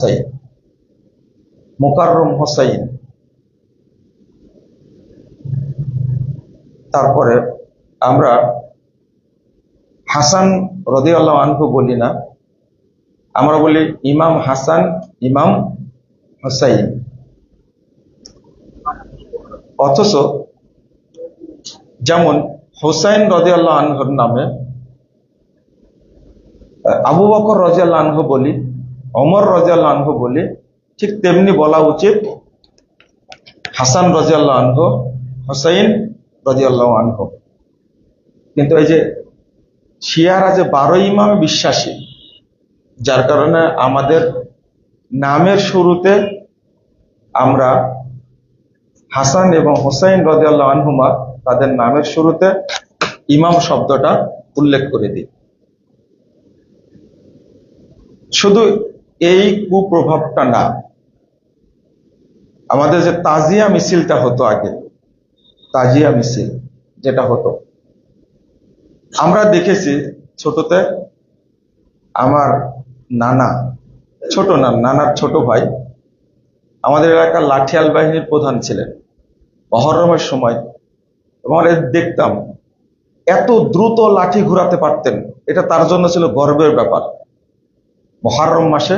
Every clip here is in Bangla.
হোসাইন, মোকাররম হোসাইন। তারপরে আমরা হাসান রাদিয়াল্লাহু আনহু বলি না, আমরা বলি ইমাম হাসান, ইমাম হোসাইন। অথচ যেমন হোসাইন রাদিয়াল্লাহু আনহুর নামে আবু বকর রাদিয়াল্লাহু আনহু বলি, ওমর রাদিয়াল্লাহু আনহু বলি, ঠিক তেমনি বলা উচিত হাসান রাদিয়াল্লাহু আনহু, হোসাইন রাদিয়াল্লাহু আনহু। কিন্তু এই যে শিয়ারা যে 12 ইমামে বিশ্বাসী, যার কারণে আমাদের নামের শুরুতে আমরা হাসান এবং হোসাইন রাদিয়াল্লাহু আনহুমা তাদের নামের শুরুতে ইমাম শব্দটা উল্লেখ করে দিই। শুধু এই কুপ্রভাবটা না, আমাদের যে তাজিয়া মিছিলটা হতো আগে, তাজিয়া মিছিল যেটা হতো, আমরা দেখেছি ছোটতে আমার নানা, ছোট না, নানার ছোট ভাই আমাদের এলাকার লাঠিয়াল বাহিনীর প্রধান ছিলেন মহররমের সময়। আমরা দেখতাম এত দ্রুত লাঠি ঘুরাতে পারতেন, এটা তার জন্য ছিল গর্বের ব্যাপার। মহররম মাসে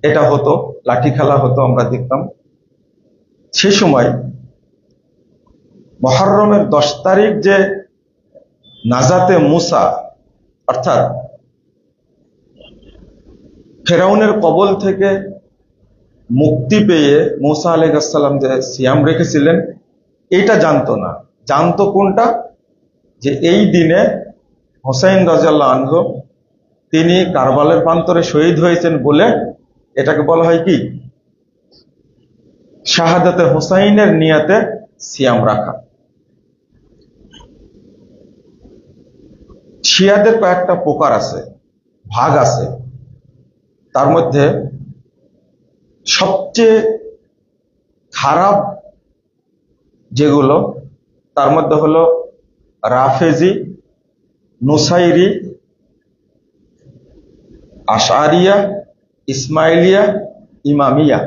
এটা হতো, লাঠি খেলা হতো, আমরা দেখতাম। সে সময় মহররমের 10 তারিখ যে নাজাতে মুসা, অর্থাৎ ফেরাউনের কবল থেকে মুক্তি পেয়ে মুসা আলাইহিস সালাম যে সিয়াম রেখেছিলেন, এটা জানতো না। জানতো কোনটা? যে এই দিনে হোসাইন রাদিয়াল্লাহু আনহু তিনি কারবালের প্রান্তরে শহীদ হয়েছেন বলে এটাকে বলা হয় কি, শাহাদাতে হোসাইনের নিয়াতে সিয়াম রাখা। শিয়াদের কয়েকটা প্রকার আছে, ভাগ আছে। তার মধ্যে সবচেয়ে খারাপ যেগুলো, তার মধ্যে হলো রাফেজি, নুসাইরি, আশআরিয়া, ইসমাইলিয়া, ইমামিয়া।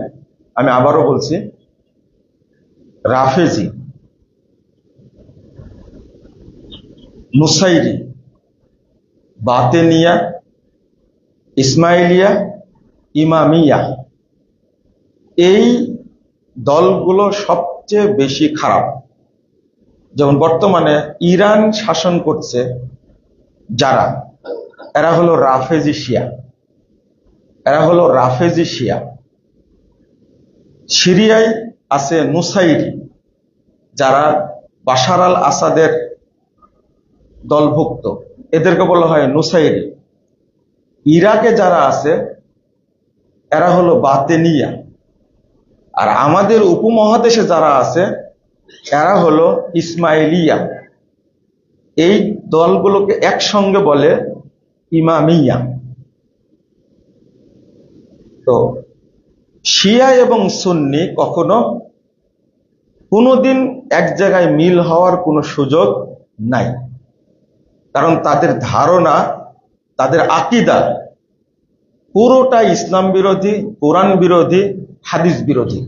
আমি আবারও বলছি, রাফেজি, নুসাইরি, বাতেনিয়া, ইসমাইলিয়া, ইমামিয়া। এই দলগুলো সবচেয়ে বেশি খারাপ। যেমন বর্তমানে ইরান শাসন করছে যারা, এরা হলো রাফেজি শিয়া, এরা হলো রাফেজি শিয়া। সিরিয়ায় আছে নুসাইরি, যারা বাশার আল আসাদের দলভুক্ত, এদেরকে বলা হয় নুসাইরি। ইরাকে যারা আছে এরা হলো বাতেনিয়া। আর আমাদের উপমহাদেশে যারা আছে এরা হলো ইসমাইলিয়া। এই দলগুলোকে একসঙ্গে বলে ইমামিয়া। তো শিয়া এবং সুন্নি কখনো কোনোদিন এক জায়গায় মিল হওয়ার কোনো সুযোগ নাই, কারণ তাদের ধারণা, তাদের আকীদা পুরোটা ইসলাম বিরোধী, কোরআন বিরোধী, হাদিস বিরোধী।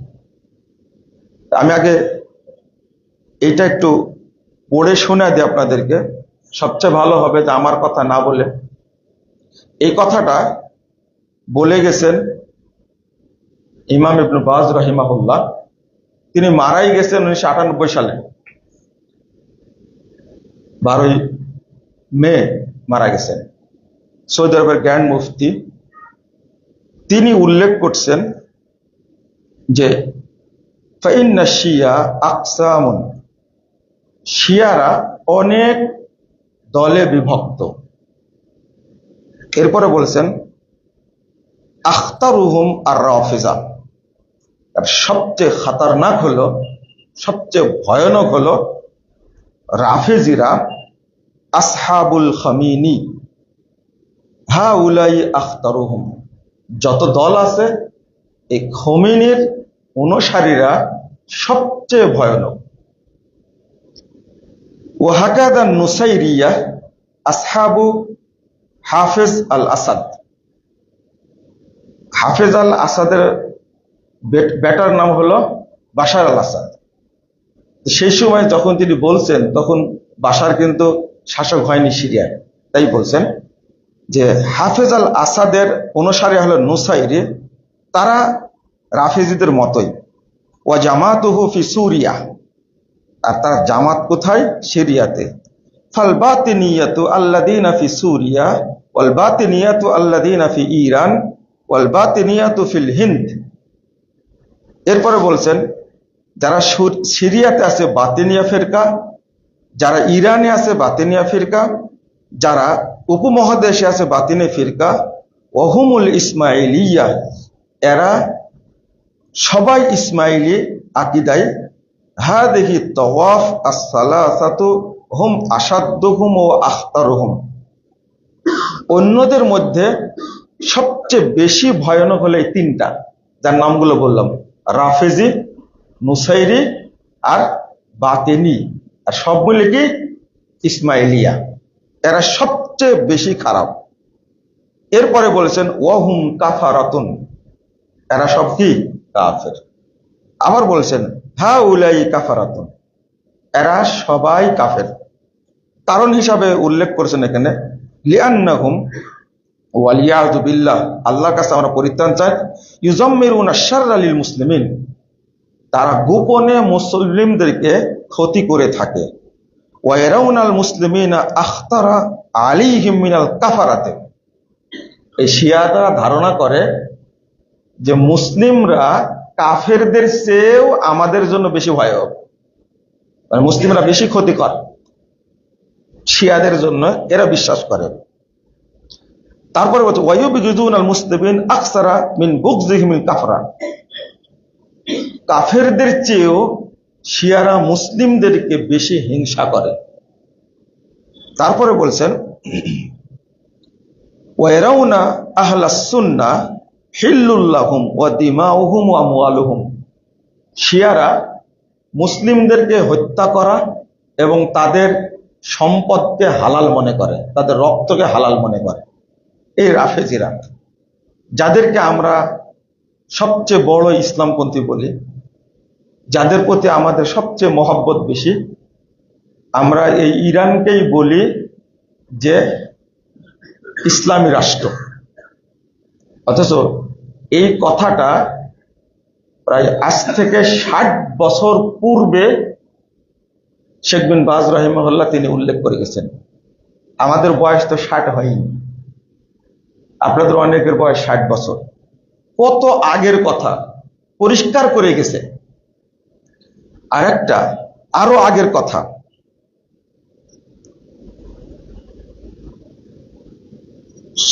আমি আগে এইটা একটু পড়ে শোনা দিই আপনাদেরকে, সবচেয়ে ভালো হবে যে আমার কথা না বলে। এই কথাটা বলে গেছেন ইমাম ইবনে বাজ রাহিমাহুল্লাহ। তিনি মারাই গেছেন 1998 সালে, 12 মে মারা গেছেন। সৌদি আরবের গ্র্যান্ড মুফতি। তিনি উল্লেখ করছেন যে ফাইন্না শিয়া আকসামুন, শিয়ারা অনেক দলে বিভক্ত। এরপরে বলেছেন আখতারুহুম আর রাফিজা, সবচেয়ে খাতারনাক হলো, সবচেয়ে ভয়ানক হলো রাফেজিরা। আসহাবুল খামিনি হাউলাই আখতারুহুম, যত দল আছে এই খমিনির অনুসারীরা সবচেয়ে ভয়ানক। ওয়াহাকাদা নুসাইরিয়া আসহাবু হাফেজ আল আসাদ, হাফেজ আল আসাদের বেটার নাম হলো বাশার আল আসাদ। সেই সময় যখন তিনি বলছেন তখন বাশার কিন্তু শাসক হয়নি সিরিয়ায়, তাই বলছেন যে হাফেজ আল আসাদের অনুসারী হলো নুসাইরি, তারা রাফেজিদের মতোই। ওয়া জামাতুহু ফি সুরিয়া, আর তার জামাত কোথায়? সিরিয়াতে। ফাল বাতিনিয়াতু আল্লাযীনা ফি সুরিয়া ওয়াল বাতিনিয়াতু আল্লাযীনা ফি ইরান ওয়াল বাতিনিয়াতু ফিল হিন্দ। এরপরে বলছেন যারা সিরিয়াতে আছে বাতিনিয়া ফিরকা, যারা ইরানে আছে বাতিনিয়া ফিরকা, যারা উপমহাদেশে আছে বাতিনি ফিরকা, ওহুমুল ইসমাইলিয়া, এরা সবাই ইসমাইলি আকিদাই। হাদিহি তাওয়াফ as-সালাসাতু হুম আসাদ্দুহুম ওয়া আখতারুহুম, অন্যদের মধ্যে সবচেয়ে বেশি ভয়ানক হলো এই তিনটা, যার নামগুলো বললাম, রাফেজি, নুসাইরি আর বাতিনি, আর সব মিলে কি ইসমাইলিয়া, এরা সবচেয়ে বেশি খারাপ। এরপরে বলেছেন ওয়াহুম কাফারাতুন, এরা সব কি কাফের। আবার বলছেন হা উলাই কাফারাতুন, এরা সবাই কাফের। কারণ হিসাবে উল্লেখ করেছেন এখানে লিআন্নাহুম ওয়ালিয়াযু বিল্লাহ, আল্লাহর কাছে আমরা পরিত্রাণ চাই, ইউজাম্মিরুনা শাররা লিল মুসলিমিন, তারা গোপনে মুসলিমদেরকে ক্ষতি করে থাকে। ওয়া ইয়ারাউনাল মুসলিমিনা আখতারা আলাইহিম মিনাল কাফারাতে, এই শিয়ারা ধারণা করে যে মুসলিমরা কাফেরদের চেয়েও আমাদের জন্য বেশি ভয়াবহ, মানে মুসলিমরা বেশি ক্ষতিকর শিয়াদের জন্য, এরা বিশ্বাস করে। তারপরে বলছে ওয়ায়ুবিগুজুনাল মুসলিমিন আকসারা মিন বুগযিহিম কাফরা, কাফেরদের চেয়েও শিয়ারা মুসলিমদেরকে বেশি হিংসা করে। তারপরে বলছেন ওয়ারাউনা আহলাস সুন্নাহ হিল্লুল লাহুম ওয়া দিমাউহুম ওয়া আমওয়ালুহুম, শিয়ারা মুসলিমদেরকে হত্যা করা এবং তাদের সম্পদকে হালাল মনে করে, তাদের রক্তকে হালাল মনে করে। এই রাফেজিরা, যাদেরকে আমরা সবচেয়ে বড় ইসলামপন্থী বলি, যাদের প্রতি আমাদের সবচেয়ে মহব্বত বেশি, আমরা এই ইরানকেই বলি যে ইসলামী রাষ্ট্র। অথচ এই কথাটা প্রায় আজ থেকে 60 বছর পূর্বে শেখ বিন বাজ রাহিমাহুল্লাহ তিনি উল্লেখ করে গেছেন। আমাদের বয়স তো 60 হয়নি, আপনাদের অনেকের বয়স 60 বছর। কত আগের কথা পরিষ্কার করে গেছে। আর একটা আরো আগের কথা,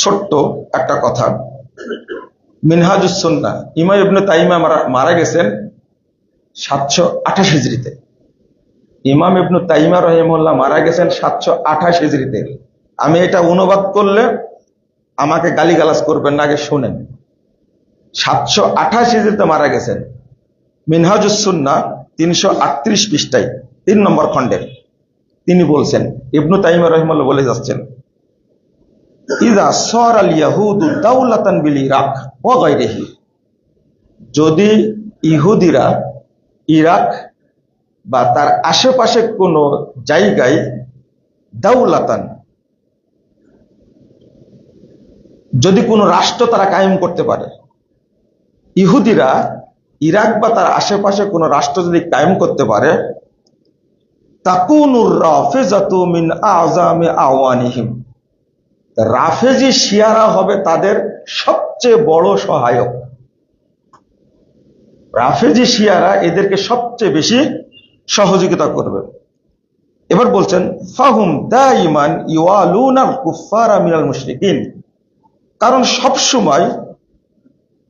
ছোট্ট একটা কথা, মিনহাজুস সুন্নাহ, ইমাম ইবনে তাইমিয়া মারা গেছেন 728 হিজরিতে। ইমাম ইবনে তাইমিয়া রাহিমাহুল্লাহ মারা গেছেন 728 হিজরিতে। আমি এটা অনুবাদ করলে আমাকে গালিগালাজ করবেন না, আগে শুনেন। 728 হিজরিতে মারা গেছেন। মিনহাজুস সুন্নাহ 338 পৃষ্ঠায় 3 নম্বর খণ্ডে তিনি বলছেন, ইবনে তাইমিয়া রাহিমাহুল্লাহ বলে যাচ্ছেন, ইযা সারাল ইয়াহুদু দাওলাতান বিল ইরাক ওয়া গায়রিহি, যদি ইহুদিরা ইরাক বা তার আশেপাশে কোন জায়গায় দাওলাতান, যদি কোনো রাষ্ট্র তারা কায়েম করতে পারে, ইহুদিরা ইরাক বা তার আশেপাশে কোনো রাষ্ট্র যদি কায়েম করতে পারে, তাকুনুর রাফিজাতু মিন আযামি আওয়ানিহিম, রাফেজি শিয়ারা হবে তাদের সবচেয়ে বড় সহায়ক। রাফেজি শিয়ারা এদেরকে সবচেয়ে বেশি সহযোগিতা করবে। এবার বলছেন ফাহুম দাইমান ইওয়ালুনাল কুফারা মিনাল মুশরিকিন, কারণ সব সময়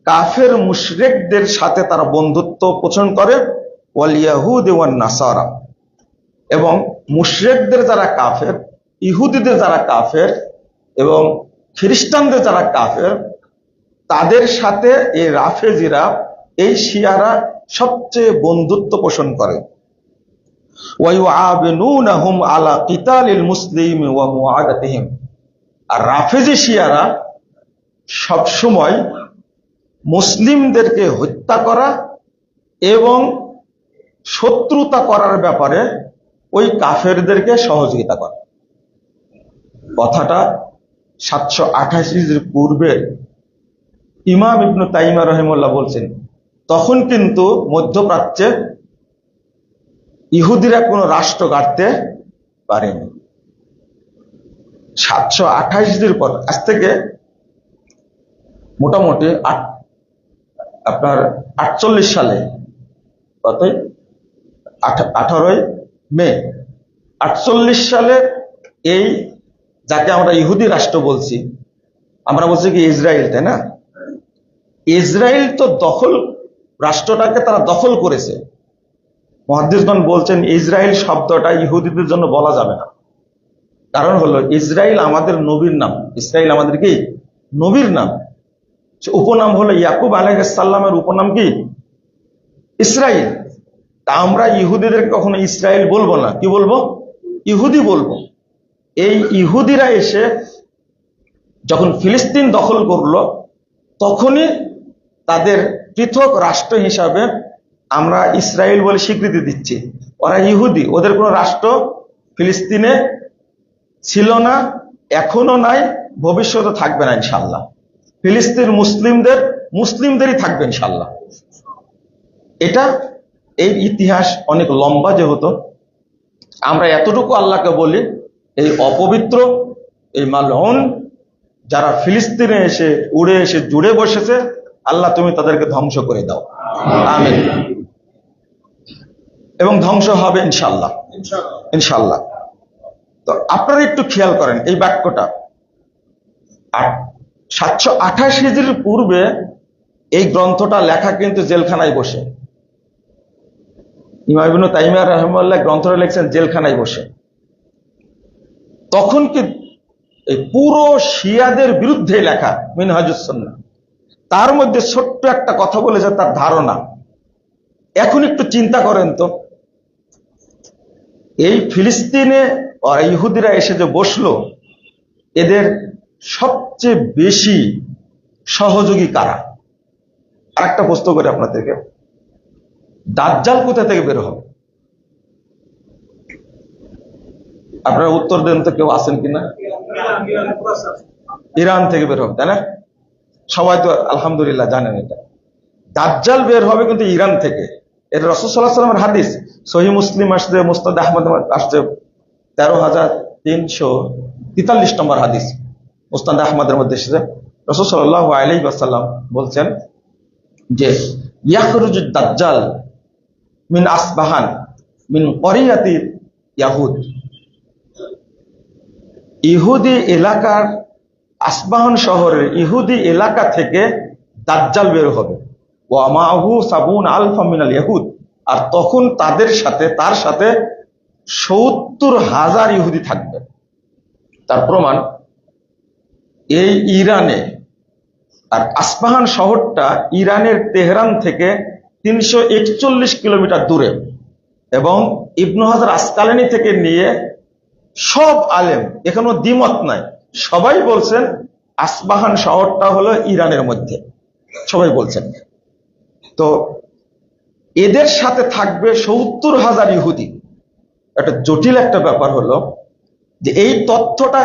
কাফের মুশরিকদের সাথে তারা বন্ধুত্ব পোষণ করে, ওয়াল ইয়াহুদ ওয়ান নাসারা, এবং মুশরিকদের যারা কাফের, ইহুদিদের যারা কাফের এবং খ্রিস্টানদের যারা কাফের, তাদের সাথে এই রাফেজিরা, এই শিয়ারা সবচেয়ে বন্ধুত্ব পোষণ করে। ওয়া ইউআবিনুনাহুম আলা কিতালিল মুসলিমি ওয়া মুআদাতিহিম, আর রাফেজি শিয়ারা সব সময় মুসলিমদেরকে হত্যা করা এবং শত্রুতা করার ব্যাপারে ওই কাফেরদেরকে সহযোগিতা করা। কথাটা 728 পূর্বে ইমাম ইবনে তাইমিয়া রাহিমাহুল্লাহ বলছেন। তখন কিন্তু মধ্যপ্রাচ্যে ইহুদিরা কোনো রাষ্ট্র গাড়তে পারেনি। 728 পর, আজ থেকে মোটামুটি আপনার 48 সালে, কতই 18 মে 48 সালে এই যাকে আমরা ইহুদি রাষ্ট্র বলছি, আমরা বলছি কি ইসরায়েল, তাই না? ইসরায়েল তো রাষ্ট্রটাকে তারা দখল করেছে। মুহাদ্দিসগণ বলছেন ইসরায়েল শব্দটা ইহুদিদের জন্য বলা যাবে না। কারণ হলো ইসরায়েল আমাদের নবীর নাম। ইসরায়েল আমাদের কি নবীর নাম। উপনাম হলো ইয়াকুব আলাইহিস সালামের উপনাম কি ইসরায়েল। তা আমরা ইহুদিদেরকে কখনো ইসরায়েল বলবো না, কি বলবো? ইহুদি বলবো। এই ইহুদিরা এসে যখন ফিলিস্তিন দখল করলো, তখনই তাদের পৃথক রাষ্ট্র হিসাবে আমরা ইসরায়েল বলে স্বীকৃতি দিচ্ছি। ওরা ইহুদি, ওদের কোনো রাষ্ট্র ফিলিস্তিনে ছিল না, এখনো নাই, ভবিষ্যতে থাকবে না ইনশাল্লাহ। ফিলিস্তিন মুসলিমদেরই থাকবে ইনশাল্লাহ। এটা এই ইতিহাস অনেক লম্বা, যেহেতু আমরা এতটুকু আল্লাহকে বলি, এই অপবিত্র, এই মালউন যারা ফিলিস্তিনে এসে উড়ে এসে জুড়ে বসেছে, আল্লাহ তুমি তাদেরকে ধ্বংস করে দাও, আমিন। এবং ধ্বংস হবে ইনশাল্লাহ, ইনশাল্লাহ। তো আপনারা একটু খেয়াল করেন এই বাক্যটা। 728 হিজরির পূর্বে এই গ্রন্থটা লেখা কিন্তু জেলখানায় বসে। ইমাম ইবনে তাইমিয়া রাহিমাহুল্লাহ গ্রন্থটা লিখছেন জেলখানায় বসে। তখন কি এই পুরো শিয়াদের বিরুদ্ধে লেখা মিনহাজুস সুন্নাহ, তার মধ্যে ছোট্ট একটা কথা বলেছে তার ধারণা। এখন একটু চিন্তা করেন তো, এই ফিলিস্তিনে ইহুদিরা এসে যে বসলো, এদের সবচেয়ে বেশি সহযোগী কারা? আর একটা প্রশ্ন করে আপনাদেরকে, দাজ্জাল কোথা থেকে বের হবে? আপনারা উত্তর দেন তো, কেউ আছেন কিনা? ইরান থেকে বের হবে, তাই না? সবাই তো আলহামদুলিল্লাহ জানেন এটা। দাজ্জাল বের হবে কিন্তু ইরান থেকে। এটা রাসূল সাল্লাল্লাহু আলাইহি ওয়াসাল্লামের হাদিস, সহিহ মুসলিম আসছে, মুসনাদ আহমদ আসছে 13,343 নম্বর হাদিস, মুসনাদ আহমদের মধ্যে এসেছে। রাসূল সাল্লাল্লাহু আলাইহি ওয়াসাল্লাম বলছেন যে ইয়াখরুজুদ দাজ্জাল মিন আসবাহান মিন ক্বরিয়াতি ইয়াহুদ। ইহুদি এলাকার, আসবাহান শহরের ইহুদি এলাকা থেকে দাজ্জাল বের হবে। ওয়া মাহু সাবুন আলফা মিনাল ইয়াহুদ, আর তখন তার সাথে 70,000 ইহুদি থাকবে। তার প্রমাণ এই ইরানে, আর আসবাহান শহরটা ইরানের তেহরান থেকে 341 কিলোমিটার দূরে, এবং ইবনু হাজার আসকালানি থেকে নিয়ে সব আলেম, এখনো দ্বিমত নাই, সবাই বলছেন আসবাহান শহরটা হলো ইরানের মধ্যে, সবাই বলছেন। তো এদের সাথে থাকবে 70,000 ইহুদি। একটা জটিল একটা ব্যাপার হলো যে এই তথ্যটা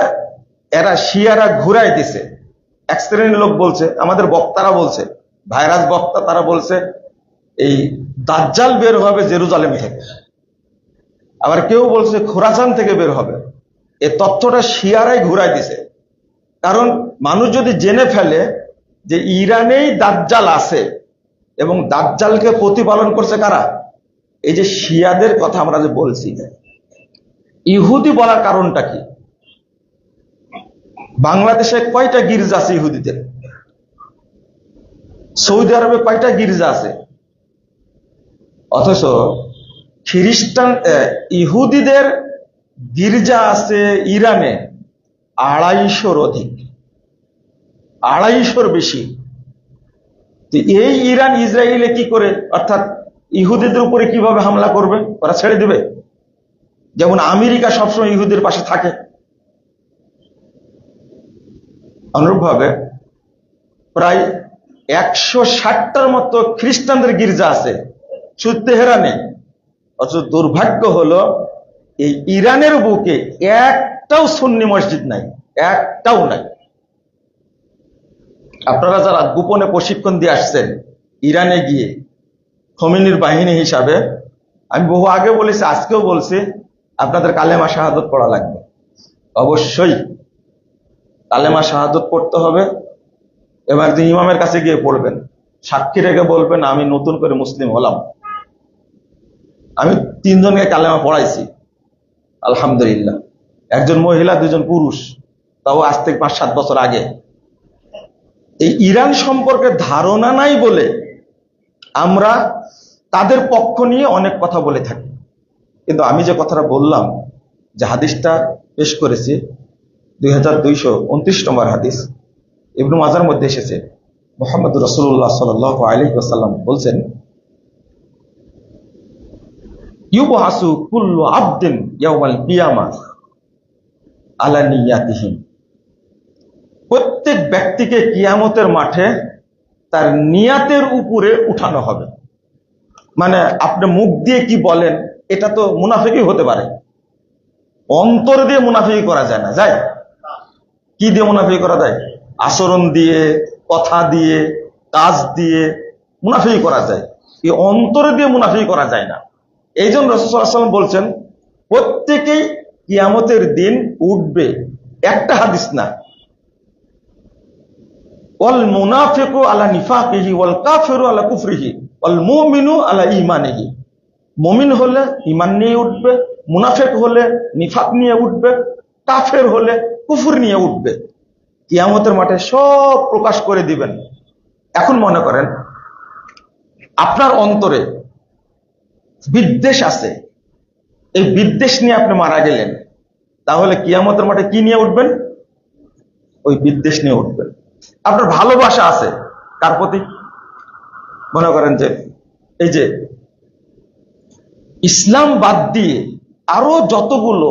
এরা শিয়ারা ঘুরাই দিছে। এক শ্রেণীর লোক বলছে, আমাদের বক্তারা বলছে, ভাইরাস বক্তা, তারা বলছে এই দাজ্জাল বের হবে জেরুজালেম থেকে। আবার কেউ বলছে খোরাসান থেকে বের হবে। এই তথ্যটা শিয়ারাই ঘুরাই দিছে। কারণ মানুষ যদি জেনে ফেলে যে ইরানেই দাজ্জাল আছে এবং দাজ্জালকে প্রতিপালন করছে কারা, এই যে শিয়াদের কথা আমরা যে বলছি, ইহুদি বলার কারণটা কি? বাংলাদেশে কয়টা গির্জা আছে ইহুদিদের? সৌদি আরবে কয়টা গির্জা আছে? অথচ খ্রিস্টান ইহুদিদের গির্জা আছে ইরানে 250-র অধিক, 250-র বেশি। এই ইরান ইসরায়েলে কি করে, অর্থাৎ ইহুদিদের উপরে কিভাবে হামলা করবে? ওরা ছেড়ে দিবে? যেমন আমেরিকা সবসময় ইহুদির পাশে থাকে, অনুরূপভাবে প্রায় 160টার মতো খ্রিস্টানদের গির্জা আছে শুধু তেহরানে। অথচ দুর্ভাগ্য হলো এই ইরানের বুকে একটাও সুন্নি মসজিদ নাই, একটাও নাই। আপনারা যারা গোপনে প্রশিক্ষণ দিয়ে আসছেন ইরানে গিয়ে খোমেনির বাহিনী হিসাবে, আমি বহু আগে বলেছি, আজকেও বলছি, আপনাদের কালেমা শাহাদত পড়া লাগবে। অবশ্যই কালেমা শাহাদত পড়তে হবে এবং একজন ইমামের কাছে গিয়ে পড়বেন, সাক্ষী রেখে বলবেন আমি নতুন করে মুসলিম হলাম। আমি 3 জনকে কালেমা পড়াইছি আলহামদুলিল্লাহ, একজন মহিলা 2 জন পুরুষ, তাও আজ থেকে 5-7 বছর আগে। এই ইরান সম্পর্কে ধারণা নাই বলে আমরা তাদের পক্ষ নিয়ে অনেক কথা বলে থাকি। কিন্তু আমি যে কথাটা বললাম, যে হাদিসটা পেশ করেছি 2229 নম্বর হাদিস, ইবনে মাজার মধ্যে এসেছে, মুহাম্মদ রাসূলুল্লাহ সাল্লাল্লাহু আলাইহি ওয়াসাল্লাম বলছেন, ইউবহাসু কুল্লু আবদিন ইয়াউমাল কিয়ামাহ আলা নিয়াতিহি। প্রত্যেক ব্যক্তিকে কিয়ামতের মাঠে তার নিয়াতের উপরে উঠানো হবে। মানে আপনি মুখ দিয়ে কি বলেন এটা তো মুনাফিকই হতে পারে, অন্তর দিয়ে মুনাফিকি করা যায় না। যায় কি দিয়ে মুনাফিকি করা যায়? আচরণ দিয়ে, কথা দিয়ে, কাজ দিয়ে মুনাফিকি করা যায়, এই অন্তর দিয়ে মুনাফিকি করা যায় না। এই জন্য রাসূল সাল্লাল্লাহু আলাইহি ওয়াসাল্লাম বলছেন প্রত্যেকেই কিয়ামতের দিন উঠবে। একটা হাদিস না, ওয়াল মুনাফিকু আলা নিফাকিহি ওয়াল কাফিরু আলা কুফরিহি ওয়াল মুমিনু আলা ঈমানিহি। মুমিন হলে ঈমান নিয়ে উঠবে, মুনাফিক হলে নিফাক নিয়ে উঠবে, কাফের হলে কুফর নিয়ে উঠবে। কিয়ামতের মাঠে সব প্রকাশ করে দিবেন। এখন মনে করেন আপনার অন্তরে বিদ্বেষ আছে, এই বিদ্বেষ নিয়ে আপনি মারা গেলেন, তাহলে কিয়ামতের মাঠে কি নিয়ে উঠবেন? ওই বিদ্বেষ নিয়ে উঠবেন। আপনার ভালোবাসা আছে কার প্রতি? মনে করেন যে এই যে ইসলাম বাদ দিয়ে আরো যতগুলো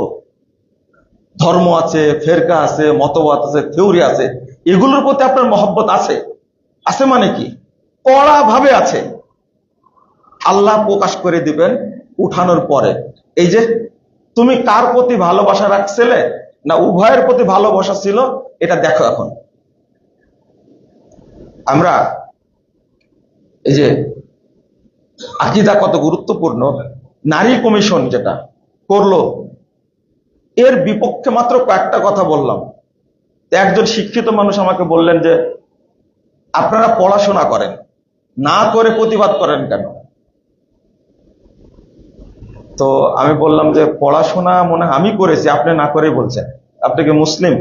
ধর্ম আছে, ফেরকা আছে, মতবাদ আছে, থিওরি আছে, এগুলোর প্রতি আপনার মহব্বত আছে। আছে মানে কি? কড়া ভাবে আছে। আল্লাহ প্রকাশ করে দিবেন উঠানোর পরে, এই যে তুমি কার প্রতি ভালোবাসা রাখছিলে, না উভয়ের প্রতি ভালোবাসা ছিল, এটা দেখো। এখন আমরা এই যে আকীদা কত গুরুত্বপূর্ণ, নারী কমিশন যেটা করলো, এর বিপক্ষে মাত্র কয়েকটা কথা বললাম। একজন শিক্ষিত মানুষ আমাকে বললেন যে আপনারা পড়াশোনা করেন, না করে প্রতিবাদ করেন কেন? তো আমি বললাম যে পড়াশোনা মনে হয় আমি করেছি, আপনি না করে বলছেন। আপনি কি মুসলিম?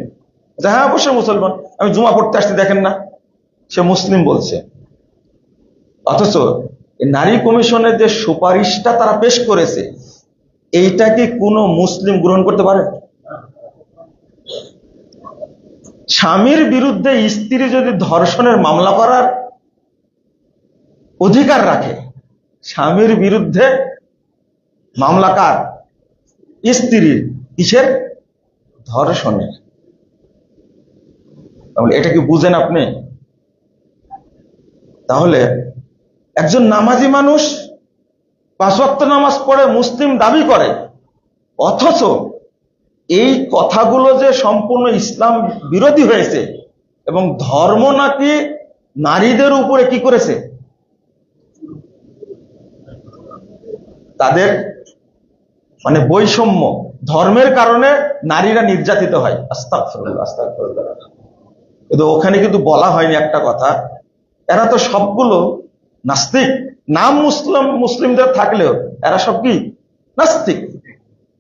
হ্যাঁ অবশ্যই মুসলমান। আমি জুমা পড়তে আসছি, দেখেন না, সে মুসলিম বলছে। অথচ নারী কমিশনের যে সুপারিশটা তারা পেশ করেছে, এইটা কি কোনো মুসলিম গ্রহণ করতে পারে? স্বামীর বিরুদ্ধে স্ত্রী যদি ধর্ষণের মামলা করার অধিকার রাখে, স্বামীর বিরুদ্ধে মামলা কার? স্ত্রীর। কিসের? ধর্ষণের। এটা কি বুঝেন আপনি? তাহলে একজন নামাজি মানুষ 5 ওয়াক্ত নামাজ পড়ে মুসলিম দাবি করে, অথচ এই কথাগুলো যে সম্পূর্ণ ইসলাম বিরোধী হয়েছে এবং ধর্ম নাকি নারীদের উপরে কি করেছে, তাদের মানে বৈষম্য, ধর্মের কারণে নারীরা নির্যাতিত হয়। আস্তাগফিরুল্লাহ, আস্তাগফিরুল্লাহ। কিন্তু ওখানে কিন্তু বলা হয়নি একটা কথা, এরা তো সবগুলো নাস্তিক। নাম মুসলিমদের থাকলেও এরা সব কি? নাস্তিক।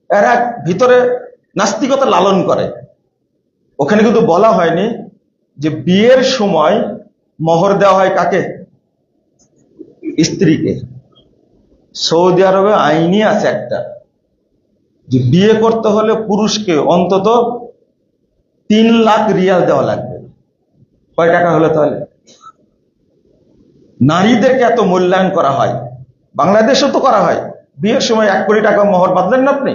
এরা ভিতরে নাস্তিকতা লালন করে। ওখানে কিন্তু বলা হয়নি যে বিয়ের সময় মোহর দেওয়া হয় কাকে? স্ত্রীকে। সৌদি আরবে আইনই আছে একটা, যে বিয়ে করতে হলে পুরুষকে অন্তত 3 লাখ রিয়াল দেওয়া লাগবে। কয় টাকা হলো তাহলে? নারীদেরকে এত মূল্যায়ন করা হয়, বাংলাদেশেও তো করা হয়। বিয়ের সময় 1 কোটি টাকা মোহর বাঁধলেন না আপনি,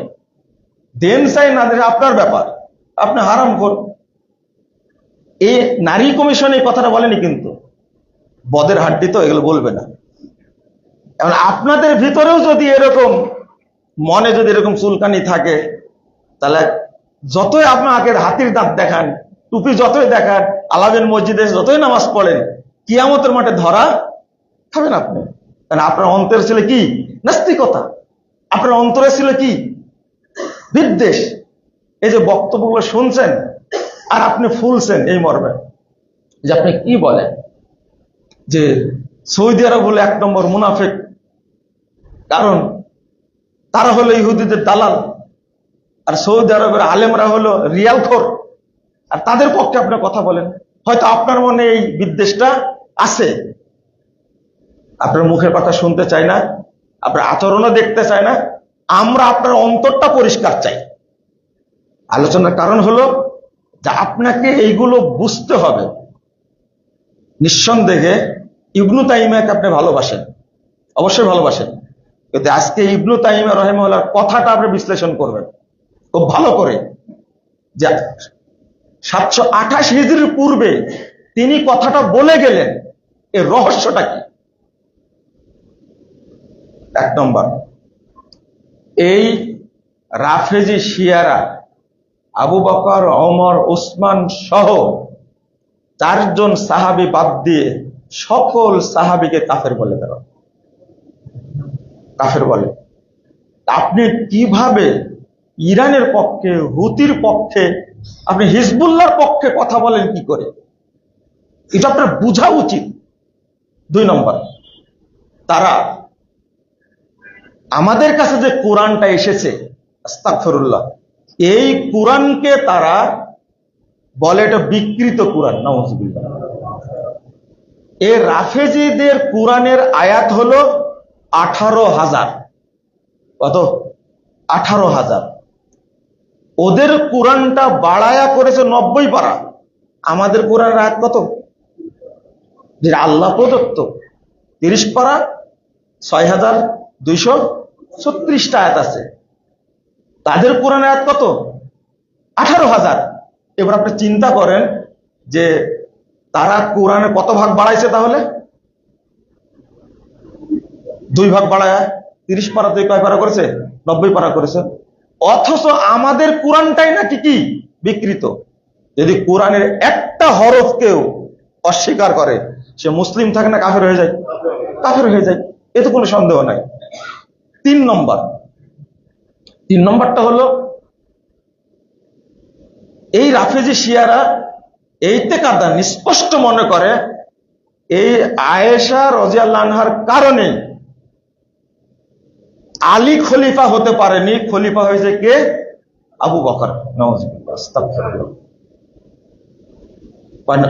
দেন চাই না দেন আপনার ব্যাপার, আপনি হারাম কর। এই নারী কমিশন এই কথাটা বলেনি, কিন্তু বদের হাড্ডি তো, এগুলো বলবে না। এখন আপনাদের ভিতরেও যদি এরকম মনে যদি এরকম চুলকানি থাকে, তাহলে যতই আপনাকে হাতির দাঁত দেখান, টুপি যতই দেখান, আলামিন মসজিদে যতই নামাজ পড়েন, কিয়ামতের মাঠে ধরা খাবেন আপনি। কারণ আপনার অন্তরে ছিল কি? নাস্তিকতা। আপনার অন্তরে ছিল কি? বিদ্বেষ। এই যে বক্তব্যগুলো শুনছেন আর আপনি ফুলছেন এই মর্মে যে আপনি কি বলেন যে সৌদি আরব হলো 1 নম্বর মুনাফিক, কারণ তারা হলো ইহুদিদের দালাল, আর সৌদি আরবের আলেমরা হলো রিয়ালখোর, আর তাদের পক্ষে আপনি কথা বলেন। হয়তো আপনার মনে এই বিদ্বেষটা আছে, আপনার মুখের কথা শুনতে চাই না, আপনার আচরণও দেখতে চাই না, আমরা আপনার অন্তরটা পরিষ্কার চাই। আলোচনার কারণ হলো যে আপনাকে এইগুলো বুঝতে হবে। নিঃসন্দেহে ইবনু তাইমিয়াকে আপনি ভালোবাসেন, অবশ্যই ভালোবাসেন, কিন্তু আজকে ইবনু তাইমিয়া রাহিমাহুল্লাহর কথাটা আপনি বিশ্লেষণ করবেন খুব ভালো করে, যে 728 হিজরির পূর্বে তিনি কথাটা বলে গেলেন, এর রহস্যটা কি? 1 নম্বর, এই রাফেজি শিয়ারা আবু বকর, ওমর, উসমান সহ 4 জন সাহাবী বাদ দিয়ে সকল সাহাবীকে কাফের বলে দেওয়া, কাফের বলে। আপনি কিভাবে ইরানের পক্ষে, হুতির পক্ষে, আপনি হিজবুল্লাহর পক্ষে কথা বলেন কি করে? এটা আপনার বোঝা উচিত। 2 নম্বর, তারা আমাদের কাছে যে কোরআনটা এসেছে, আস্তাগফিরুল্লাহ, এই কোরআনকে তারা বলে এটা বিকৃত কোরআন, নাউজুবিল্লাহ। এই রাফেজিদের কোরআনের আয়াত হলো 18,000। কত? 18,000। ওদের কোরআনটা বাড়ায়া করেছে 90 পারা। আমাদের কোরআনের আয়াত কত? যে আল্লাহ প্রদত্ত 30 পারা, 6,236টা আয়াত আছে। তাদের কোরআনের আয়াত কত? 18,000। এবার আপনি চিন্তা করেন যে তারা কোরআনে কত ভাগ বাড়াইছে? তাহলে 2 ভাগ বাড়ায় 30 পারা থেকে কয় পারা করেছে? 90 পারা করেছে। অথচ আমাদের কোরআনটাই নাকি কি বিকৃত। যদি কোরআনের একটা হরফ কেউ অস্বীকার করে, সে মুসলিম থাকে না কাফের হয়ে যায়? কাফের হয়ে যায়, এতে কোনো সন্দেহ নাই। 3 নম্বরটা হলো, এই রাফেজি শিয়ারা এইতে কাদা স্পষ্ট মনে করে এই আয়েশা রাদিয়াল্লাহু আনহার কারণে আলী খলিফা হতে পারেনি, খলিফা হয়েছে কে? আবু বকর। নাউজুবিল্লাহ, আস্তাগফিরুল্লাহ।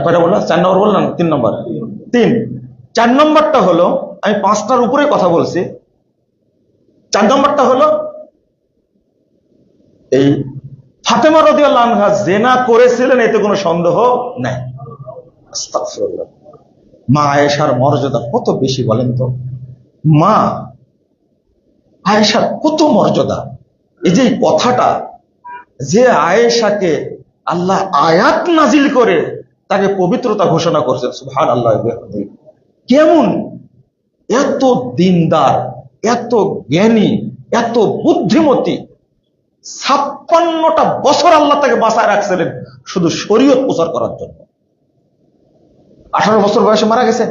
কয়টা বললাম? 4 নম্বর বললাম, 3 নম্বর। 3। 4 নম্বরটা হলো, আমি 5টার উপরে কথা বলছি। 4 নম্বরটা হলো, এই ফাতেমা রাদিয়াল্লাহু আনহা জিনা করেছিলেন, এতে কোনো সন্দেহ নাই। আস্তাগফিরুল্লাহ। মা আয়েশার মর্যাদা কত বেশি বলেন তো? মা আয়েশার কত মর্যাদা! এই যে কথাটা, যে আয়েশাকে আল্লাহ আয়াত নাজিল করে তাকে পবিত্রতা ঘোষণা করছেন, সুবহানাল্লাহ। কেমন এত দিনদার, এত জ্ঞানী, এত বুদ্ধিমতী! 56টা বছর আল্লাহ তাকে বাঁচায় রাখছিলেন শুধু শরীয়ত প্রচার করার জন্য। 18 বছর বয়সে মারা গেছেন,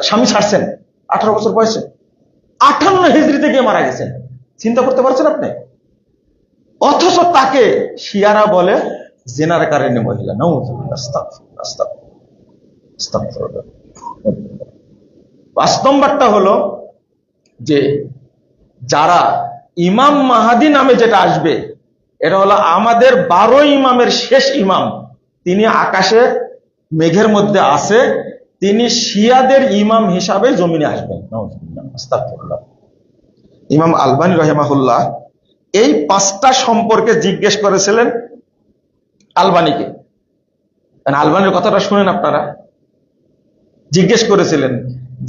স্বামী ছাড়ছেন 18 বছর বয়সে। 58 হিজরিতে গিয়ে মারা গেছেন। চিন্তা করতে পারছেন আপনি? অথচ তাকে শিয়ারা বলে জিনার কারণে মহিলা। নাউজুবিল্লাহ, আস্তাগফিরুল্লাহ, আস্তাগফিরুল্লাহ। 5 নম্বরটা হলো যে যারা ইমাম মাহাদি নামে যেটা আসবে, এটা হলো আমাদের 12 ইমামের শেষ ইমাম। তিনি আকাশে মেঘের মধ্যে আছে, তিনি শিয়াদের ইমাম হিসাবে জমিনে আসবেন। নাউজুবিল্লাহ, আস্তাগফিরুল্লাহ। ইমাম আলবানী রাহিমাহুল্লাহ এই 5টা সম্পর্কে জিজ্ঞেস করেছিলেন আলবানীকে। আলবানীর কথাটা শুনেন আপনারা। জিজ্ঞেস করেছিলেন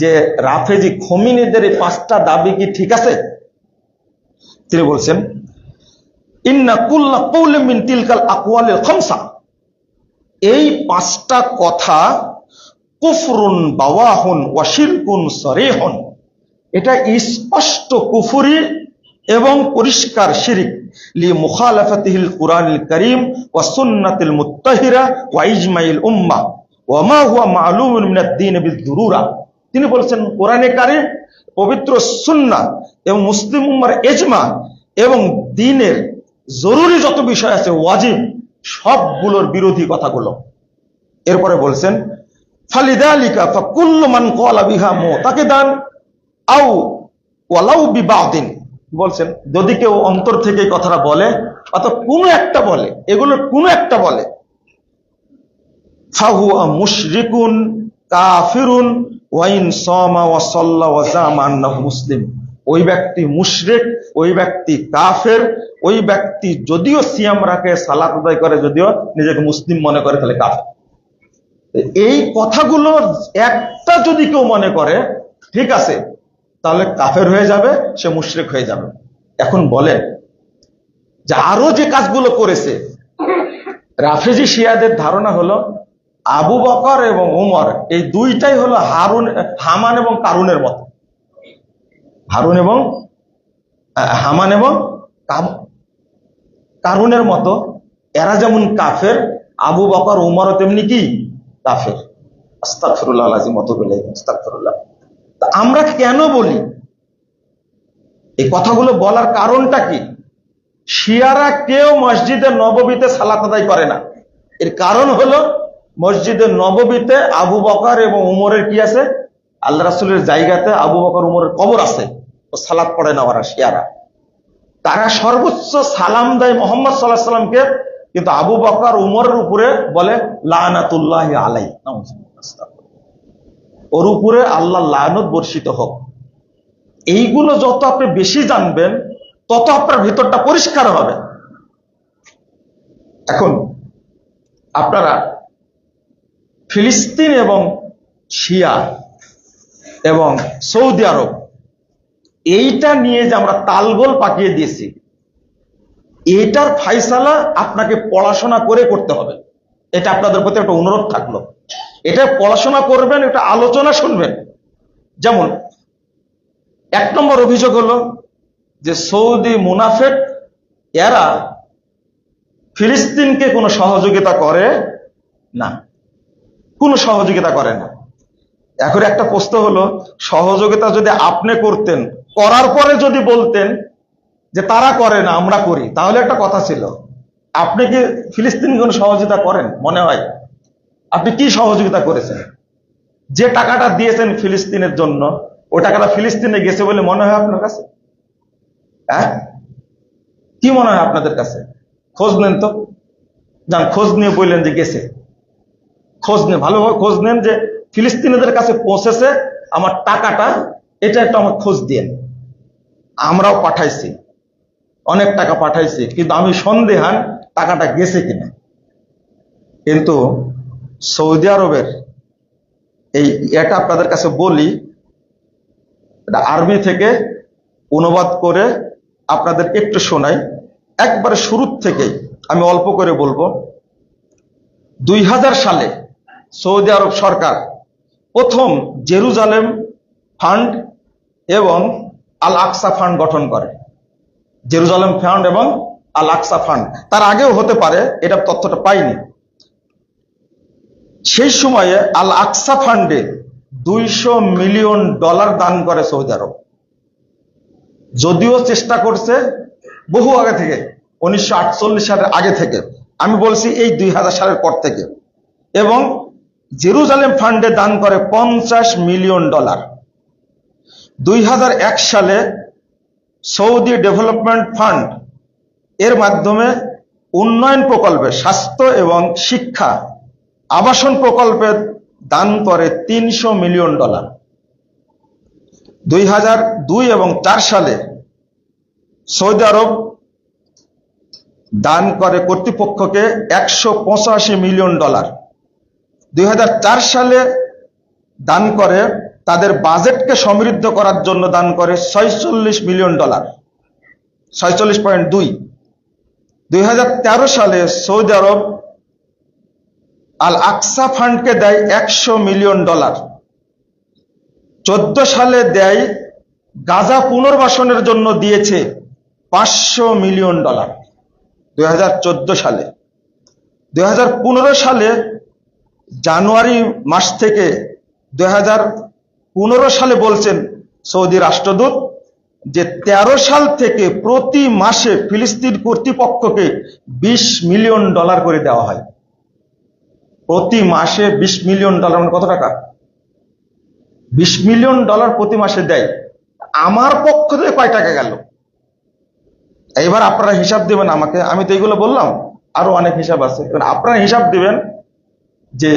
যে রাফেজি খমিনীদের এই 5টা দাবি কি ঠিক আছে? তিনি বলছেন, ইন্না কুল্লা কওলিন মিন তিলকাল আকওয়ালিল খামসা, এই 5টা কথা কুফরুন বাওয়াহুন ওয়া শিরকুন সরিহুন, এটা স্পষ্ট কুফরি এবং পরিষ্কার শিরিক, লি মুখালাফাতিহিল কুরআনিল কারীম ওয়া সুন্নাতিল মুত্তাহিরা ওয়া ইজমাইল উম্মাহ ওয়া মা হুয়া মা'লুমুন মিনাদ দ্বীন বিদ-দুরুরা। তিনি বলেছেন কোরআনে কারীম, পবিত্র সুন্নাহ এবং মুসলিম উম্মাহর ইজমা এবং দ্বীনের জরুরি যত বিষয় আছে ওয়াজিব, সবগুলোর বিরোধী কথাগুলো। এরপরে বলছেন ফালিযালিকা ফাকুল্লু মান ক্বালা বিহা মুতাকিদান আও ওয়ালাউ বিবাদিন, বলছেন যদি কেউ অন্তর থেকে এই কথাটা বলে অথবা কোনো একটা বলে, এগুলোর কোনো একটা বলে, ফাহুয়া মুশরিকুন কাফিরুন ওয়া ইন সামা ওয়া সাল্লা ওয়া জামা আন্নাহু মুসলিম, ওই ব্যক্তি মুশরিক, ওই ব্যক্তি কাফের, ওই ব্যক্তি যদিও সিয়াম রাখে, সালাত আদায় করে, যদিও নিজেকে মুসলিম মনে করে, তাহলে কাফের। এই কথাগুলো একটা যদি কেউ মনে করে ঠিক আছে, তাহলে কাফের হয়ে যাবে, সে মুশরিক হয়ে যাবে। এখন বলেন যে আরো যে কাজগুলো করেছে, রাফেজি শিয়াদের ধারণা হলো আবু বকর এবং উমর এই দুইটাই হলো হামান এবং কারুনের মতো, হামান এবং কারুনের মতো। এরা যেমন কাফের, আবু বকর উমরও তেমনি কি কাফের। আস্তাগফিরুল্লাহ আল-আযীম, আস্তাগফিরুল্লাহ। আমরা কেন বলি এই কথাগুলো? বলার কারণটা কি? শিয়ারা কেউ মসজিদে নববীতে সালাত আদায় করে না। এর কারণ হলো মসজিদে নববীতে আবু বকর এবং উমরের কি আছে? আল্লাহ রাসূলের জায়গাতে আবু বকর উমরের কবর আছে, ও সালাত পড়ে না ওরা শিয়ারা। তারা সর্বোচ্চ সালাম দেয় মুহাম্মদ সাল্লাল্লাহু আলাইহি ওয়াসাল্লামকে, কিন্তু আবু বকর উমরের উপরে বলে লানাতুল্লাহি আলাইহি, ওর উপরে আল্লাহ লানত বর্ষিত হোক। এইগুলো যত আপনি বেশি জানবেন, তত আপনার ভিতরটা পরিষ্কার হবে। এখন আপনারা ফিলিস্তিন এবং শিয়া এবং সৌদি আরব, এইটা নিয়ে যে আমরা তালগোল পাকিয়ে দিয়েছি, এটার ফাইসালা আপনাকে পড়াশোনা করে করতে হবে। এটা আপনাদের প্রতি একটা অনুরোধ থাকলো, এটা পড়াশোনা করবেন, এটা আলোচনা শুনবেন। যেমন 1 নম্বর অভিযোগ হলো যে সৌদি মুনাফেক, এরা ফিলিস্তিনকে কোনো সহযোগিতা করে না, কোনো সহযোগিতা করে না। এখন একটা প্রশ্ন হলো, সহযোগিতা যদি আপনি করতেন, করার পরে যদি বলতেন যে তারা করে না আমরা করি, তাহলে একটা কথা ছিল। আপনি কি ফিলিস্তিন কোনো সহযোগিতা করেন? মনে হয় আপনি কি সহযোগিতা করেছেন? যে টাকাটা দিয়েছেন ফিলিস্তিনের জন্য, ওই টাকাটা ফিলিস্তিনে গেছে বলে মনে হয় আপনার কাছে? হ্যাঁ, কি মনে হয় আপনাদের কাছে? খোঁজ নেন তো, যান খোঁজ নিয়ে বললেন যে গেছে। খোঁজ নেন, ভালোভাবে খোঁজ নেন যে ফিলিস্তিনিদের কাছে পৌঁছেছে আমার টাকাটা, এটা একটু আমার খোঁজ দিয়েন। আমরাও পাঠাইছি, অনেক টাকা পাঠাইছি, কিন্তু আমি সন্দেহান টাকাটা গেছে কিনা। কিন্তু সৌদি আরবের এটা আপনাদের কাছে বলি, এটা আরবি থেকে অনুবাদ করে আপনাদের একটু শোনাই। একবারে শুরুর থেকে আমি অল্প করে বলবো। 2000 সালে সৌদি আরব সরকার প্রথম জেরুজালেম ফান্ড এবং আল আকসা ফান্ড গঠন করে। জেরুজালেম ফান্ড এবং আল আকসা ফান্ড, তার আগেও হতে পারে, এটা তথ্যটা পাইনি। সেই সময়ে আল আকসা ফান্ডে $200 মিলিয়ন দান করে সৌদি আরব। যদিও চেষ্টা করছে বহু আগে থেকে, 1948 সালের আগে থেকে, আমি বলছি এই 2000 সালের পর থেকে। এবং জেরুজালেম ফান্ডে দান করে $50 মিলিয়ন। 2001 সালে সৌদি ডেভেলপমেন্ট ফান্ড এর মাধ্যমে উন্নয়ন প্রকল্পে, স্বাস্থ্য এবং শিক্ষা, আবাসন প্রকল্পে দান করে $300 মিলিয়ন। 2002 এবং 4 সালে সৌদি আরব দান করে কর্তৃপক্ষকে $185 মিলিয়ন। 2004 সালে দান করে তাদের বাজেটকে সমৃদ্ধ করার জন্য দান করে $46 মিলিয়ন, 46.2। 2013 সালে সৌদি আরব আল আকসা ফান্ডকে দেয় $100 মিলিয়ন। 14 সালে দেয় গাজা পুনর্বাসনের জন্য দিয়েছে $500 মিলিয়ন 2014 সালে। 2015 সালে জানুয়ারি মাস থেকে 2015 সালে বলছেন সৌদি রাষ্ট্রদূত যে 13 সাল থেকে প্রতি মাসে ফিলিস্তিন কর্তৃপক্ষকে $20 মিলিয়ন করে দেওয়া হয়। প্রতি মাসে $20 মিলিয়ন মানে কত টাকা? $20 মিলিয়ন প্রতি মাসে দেয়। আমার পক্ষ থেকে কয় টাকা গেল? এবার আপনারা হিসাব দিবেন আমাকে। আমি তো এগুলো বললাম, আরো অনেক হিসাব আছে, আপনারা হিসাব দিবেন যে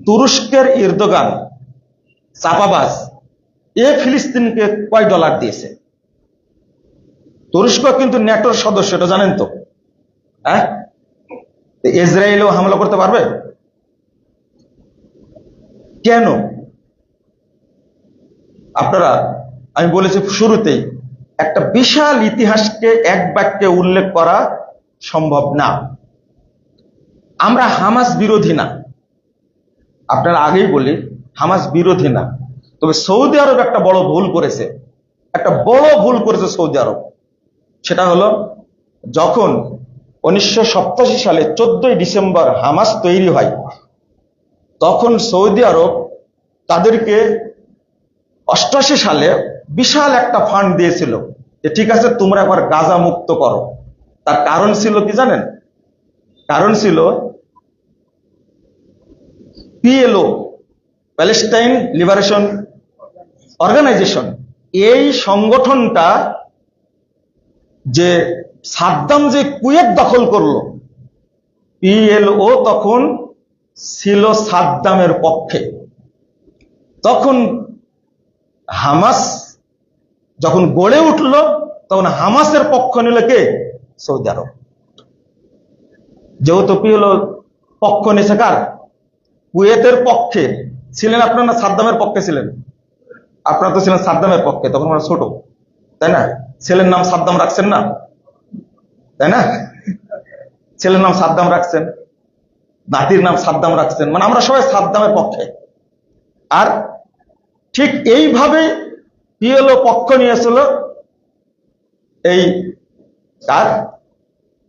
তুরস্কের এরদোগান চাপাবাজ ফিলিস্তিনকে কয় ডলার দিয়েছে। তুরস্ক কিন্তু ন্যাটোর সদস্য, এটা জানেন তো। হ্যাঁ, ইসরায়েলও হামলা করতে পারবে কেন? আপনারা, আমি বলেছি শুরুতেই, একটা বিশাল ইতিহাসকে এক বাক্যে উল্লেখ করা সম্ভব না। আমরা হামাস বিরোধী না, আপনারা আগেই বলি হামাস বিরোধী না। তবে সৌদি আরব একটা বড় ভুল করেছে, সৌদি আরব। সেটা হলো যখন 1987 সালে 14 ডিসেম্বর হামাস তৈরি হয়, তখন সৌদি আরব তাদেরকে 88 সালে বিশাল একটা ফান্ড দিয়েছিল যে ঠিক আছে তোমরা একবার গাজা মুক্ত করো। তার কারণ ছিল কি জানেন? কারণ ছিল পিএলও, প্যালেস্টাইন লিবারেশন অর্গানাইজেশন। এই সংগঠনটা যে সাদ্দাম যে কুয়েত দখল করলো, পিএলও তখন ছিল সাদ্দামের পক্ষে। তখন হামাস যখন গড়ে উঠল, তখন হামাসের পক্ষ নিল কে? সৌদি আরব। যেহেতু পিএলও পক্ষ নিয়েছে কার? কুয়েতের পক্ষে ছিলেন আপনারা না সাদ্দামের পক্ষে ছিলেন? আপনারা তো ছিলেন সাদ্দামের পক্ষে, তখন আমরা ছোট, তাই না? ছেলের নাম সাদ্দাম রাখছেন না, তাই না? ছেলের নাম সাদ্দাম রাখছেন, নাতির নাম সাদ্দাম রাখছেন, মানে আমরা সবাই সাদ্দামের পক্ষে। আর ঠিক এইভাবে পিএলও পক্ষ নিয়েছিল এই কার?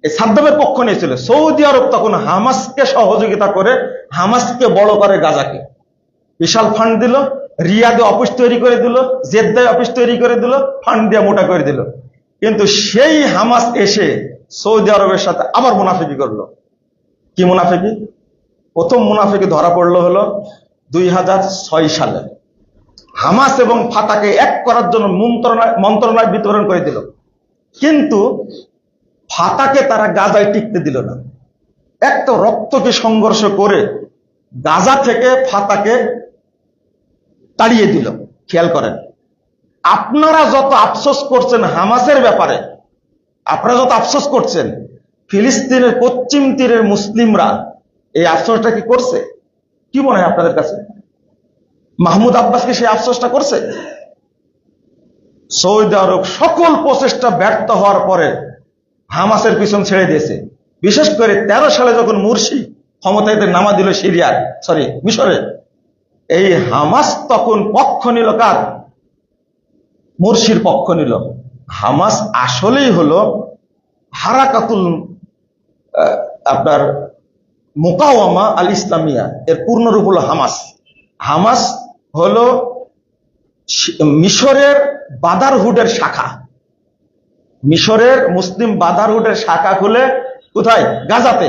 এই সাদ্দামের পক্ষ নিয়েছিল। সৌদি আরব তখন হামাসকে সহযোগিতা করে, হামাসকে বড় করে গাজাকে বিশাল ফান্ড দিল, রিয়াদে অফিস তৈরি করে দিল, জেদ্দায় অফিস তৈরি করে দিল, ফান্ড দিয়ে মোটা করে দিল। কিন্তু সেই হামাস এসে সৌদি আরবের সাথে আবার মুনাফিকি করলো। কি মুনাফিকি? প্রথম মুনাফিকি ধরা পড়লো হলো 2006 সালে। হামাস এবং ফাতাকে এক করার জন্য মন্ত্রণালয় বিতরণ করে দিল, কিন্তু ফাতাকে তারা গাজায় টিকতে দিল না। একটা রক্তকে সংঘর্ষ করে গাজা থেকে ফাতাকে তাড়িয়ে দিল। খেয়াল করেন, আপনারা যত আফসোস করছেন হামাসের ব্যাপারে, আপনারা যত আফসোস করছেন, ফিলিস্তিনের পশ্চিম তীরের মুসলিমরা এই আফসোসটা কি করছে? কি মনে হয় আপনাদের কাছে? মাহমুদ আব্বাসকে সেই আফসোসটা করছে? সৌদি আরব সকল প্রচেষ্টা ব্যর্থ হওয়ার পরে হামাসের পিছন ছেড়ে দিয়েছে। বিশেষ করে 13 সালে যখন মুরসি ক্ষমতায় নামা দিল মিশরে, এই হামাস তখন পক্ষ নিল কার? মুরসির পক্ষ নিল। হামাস আসলেই হলো হারাকাতুল আপনার মুকাওয়ামা আল ইসলামিয়া, এর পূর্ণরূপ হলো হামাস। হামাস হলো মিশরের ব্রাদারহুডের শাখা। মিশরের মুসলিম ব্রাদারহুডের শাখা খুলে কোথায়? গাজাতে।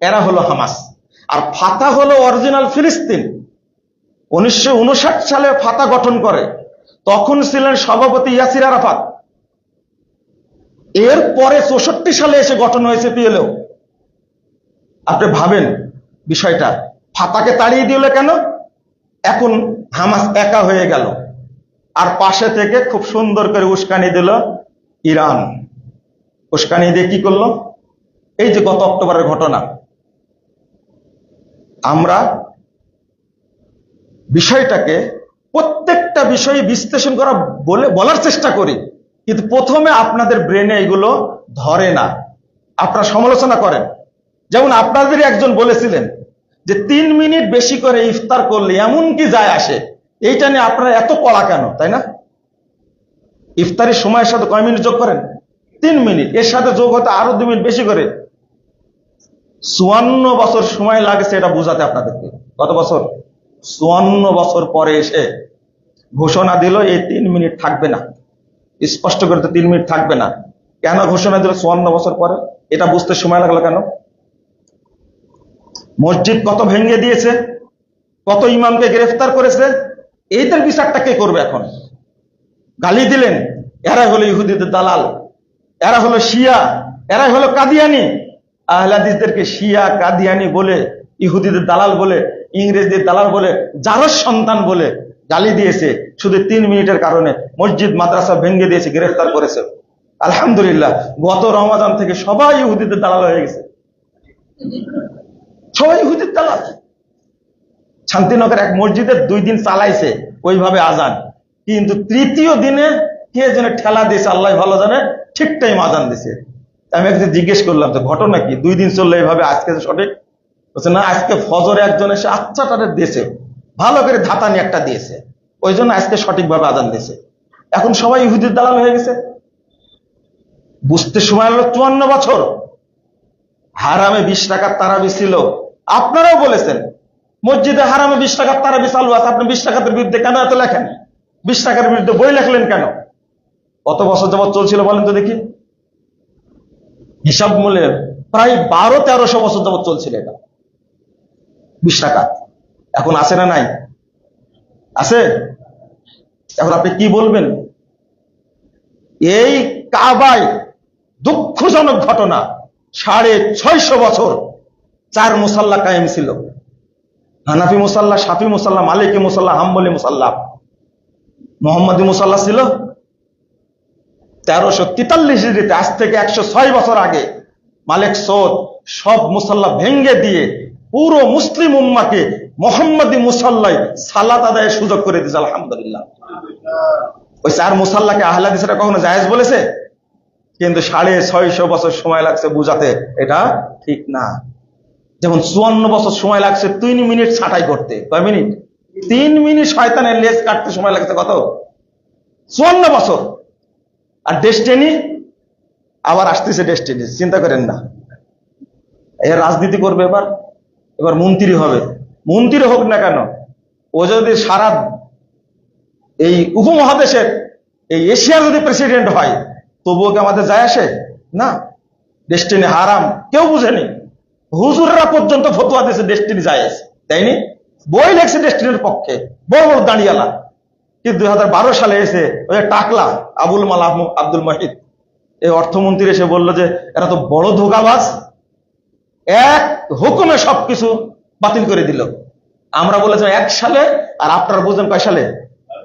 এরা হলো হামাস। আর ফাতা হলো অরিজিনাল ফিলিস্তিন। 1959 সালে ফাতা গঠন করে, তখন ছিলেন সভাপতি ইয়াসির আরাফাত। এরপরে 64 সালে এসে গঠন হয়েছে পিএলও। আপনি ভাবেন বিষয়টা, ফাতাকে তাড়িয়ে দিল কেন? এখন হামাস একা হয়ে গেল। আর পাশে থেকে খুব সুন্দর করে উস্কানি দিল ইরান। উস্কানি দিয়ে কি করলো? এই যে গত অক্টোবরের ঘটনা, আমরা বিষয়টাকে প্রত্যেকটা বিষয়ে বিশ্লেষণ করা বলার চেষ্টা করি, কিন্তু প্রথমে আপনাদের ব্রেনে এগুলো ধরে না। আপনারা সমালোচনা করেন। যেমন আপনাদের একজন বলেছিলেন যে 3 মিনিট বেশি করে ইফতার করলে এমন কি যায় আসে, এইটা নিয়ে আপনারা এত কড়া কেন, তাই না? ইফতারের সময়ের সাথে কয় মিনিট যোগ করেন? 3 মিনিট, এর সাথে যোগ হতে আরো 2 মিনিট বেশি করে। 54 বছর সময় লাগছে এটা বোঝাতে আপনাদেরকে। কত বছর? 54 বছর পরে এসে ঘোষণা দিল এই 3 মিনিট থাকবে না, স্পষ্ট করে তো 3 মিনিট থাকবে না। কেন ঘোষণা দিল 54 বছর পরে? এটা বুঝতে সময় লাগলো কেন? মসজিদ কত ভেঙে দিয়েছে, কত ইমামকে গ্রেফতার করেছে, এইটার বিচারটা কে করবে এখন? গালি দিলেন, এরা হলো ইহুদিদের দালাল, এরা হলো শিয়া, এরা হলো কাদিয়ানি। আহলে হাদিসদেরকে শিয়া কাদিয়ানি বলে, ইহুদিদের দালাল বলে, ইংরেজদের দালাল বলে, জারজ সন্তান বলে গালি দিয়েছে শুধু 3 মিনিটের কারণে। মসজিদ মাদ্রাসা ভেঙে দিয়েছে, গ্রেফতার করেছে। আলহামদুলিল্লাহ, গত রমাদান থেকে সবাই ইহুদিদের দালাল হয়ে গেছে, সবাই ইহুদির দালাল। শান্তিনগর এক মসজিদে 2 দিন চালাইছে ওইভাবে আজান, কিন্তু 3য় দিনে কে যেন ঠেলা দিয়েছে, আল্লাহ ভালো জানে, ঠিক টাইম আজান দিছে। আমি একদিন জিজ্ঞেস করলাম তো ঘটনা কি, 2 দিন চললো এইভাবে, আজকে সঠিক? বলছে না, আজকে ফজরে একজন এসে আচ্ছাটারে দিয়েছে, ভালো করে ধাতানি একটা দিয়েছে, ওই জন্য আজকে সঠিকভাবে আজান দিয়েছে। এখন সবাই ইহুদির দালাল হয়ে গেছে। বুঝতে সময় হলো 54 বছর। হারামে 20 টাকার তারাবি ছিল, আপনারাও বলেছেন মসজিদে হারামে 20 টাকার তারাবি চালু আছে, আপনি 20 টাকার বিরুদ্ধে কেন এত লেখেন? 20 টাকার বিরুদ্ধে বই লেখলেন কেন? কত বছর যাবত চলছিল বলেন তো দেখি? হিসাব মূল্যে প্রায় 1200-1300 বছর যাবত চলছিল এটা 20 টাকা। এখন আছে না নাই? আছে। এখন আপনি কি বলবেন? এই কাবায় দুঃখজনক ঘটনা, 650 বছর 4 মুসাল্লা কায়েম ছিল। হানাফি মুসাল্লা, শাফি মুসাল্লা, মালিকি মুসাল্লা, হাম্বলি মুসাল্লা, মোহাম্মদী মুসাল্লা ছিল। 1343 হিজরিতে, আজ থেকে 106 বছর আগে মালিক সৌদ সব মুসাল্লা ভেঙ্গে দিয়ে পুরো মুসলিম উম্মাকে মোহাম্মদী মুসাল্লায় সালাত আদায়ের সুযোগ করে দিয়েছে। আলহামদুলিল্লাহ। ওই 4 মুসাল্লাকে আহলে হাদিসরা কখনো জায়েজ বলেছে? কিন্তু 650 বছর সময় লাগছে বুঝাতে, এটা ঠিক না। যেমন 54 বছর সময় লাগছে 3 মিনিট ছাঁটাই করতে। কয় মিনিট? 3 মিনিট শয়তানের লেজ কাটতে সময় লাগছে কত? 54 বছর। আর ডেস্টিনি আবার আসতেছে, ডেস্টিনি চিন্তা করেন না। এর রাজনীতি করবে, এবার মন্ত্রী হবে। মন্ত্রী হোক না কেন, ও যদি সারা এই উপমহাদেশের, এই এশিয়ার যদি প্রেসিডেন্ট হয়, তবুও কি আমাদের যায় আসে? না। ডেস্টিনি হারাম কেউ বুঝেনি, হুজুররা পর্যন্ত ফতোয়া দিয়েছে ডেস্টিনি জায়েজ, তাইনি? বই লেখছে ডেস্টিনির পক্ষে, বড় বড় দাঁড়িয়ালা। কিন্তু 2012 সালে এসে ওই টাকলা আবুল মাল আব্দুল মহিদ, এই অর্থমন্ত্রী এসে বলল যে এরা তো বড় ধোঁকাবাজ, এক হুকুমে সবকিছু বাতিল করে দিল। আমরা বলেছিলাম 1 সালে, আর আপনারা বুঝলেন কয় সালে?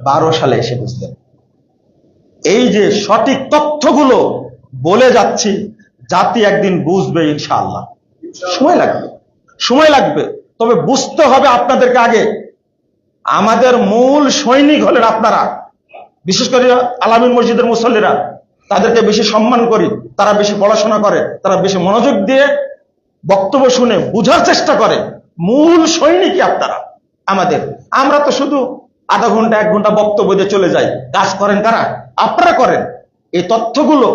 12 সালে এসে বুঝলেন। এই যে সঠিক তথ্যগুলো বলে যাচ্ছি, জাতি একদিন বুঝবে ইনশাআল্লাহ। সময় লাগবে, সময় লাগবে, তবে বুঝতে হবে আপনাদেরকে আগে। আমাদের মূল সৈনিক হলেন আপনারা, বিশেষ করে আলামিন মসজিদের মুসল্লিরা। তাদেরকে বেশি সম্মান করি, তারা বেশি পড়াশোনা করে, তারা বেশি মনোযোগ দিয়ে বক্তব্য শুনে বুঝার চেষ্টা করে। মূল সৈনিকই আপনারা আমাদের। আমরা তো শুধু আধা ঘন্টা 1 ঘন্টা বক্তব্য দিয়ে চলে যাই। কাজ করেন কারা? আপনারা করেন। এই তথ্যগুলো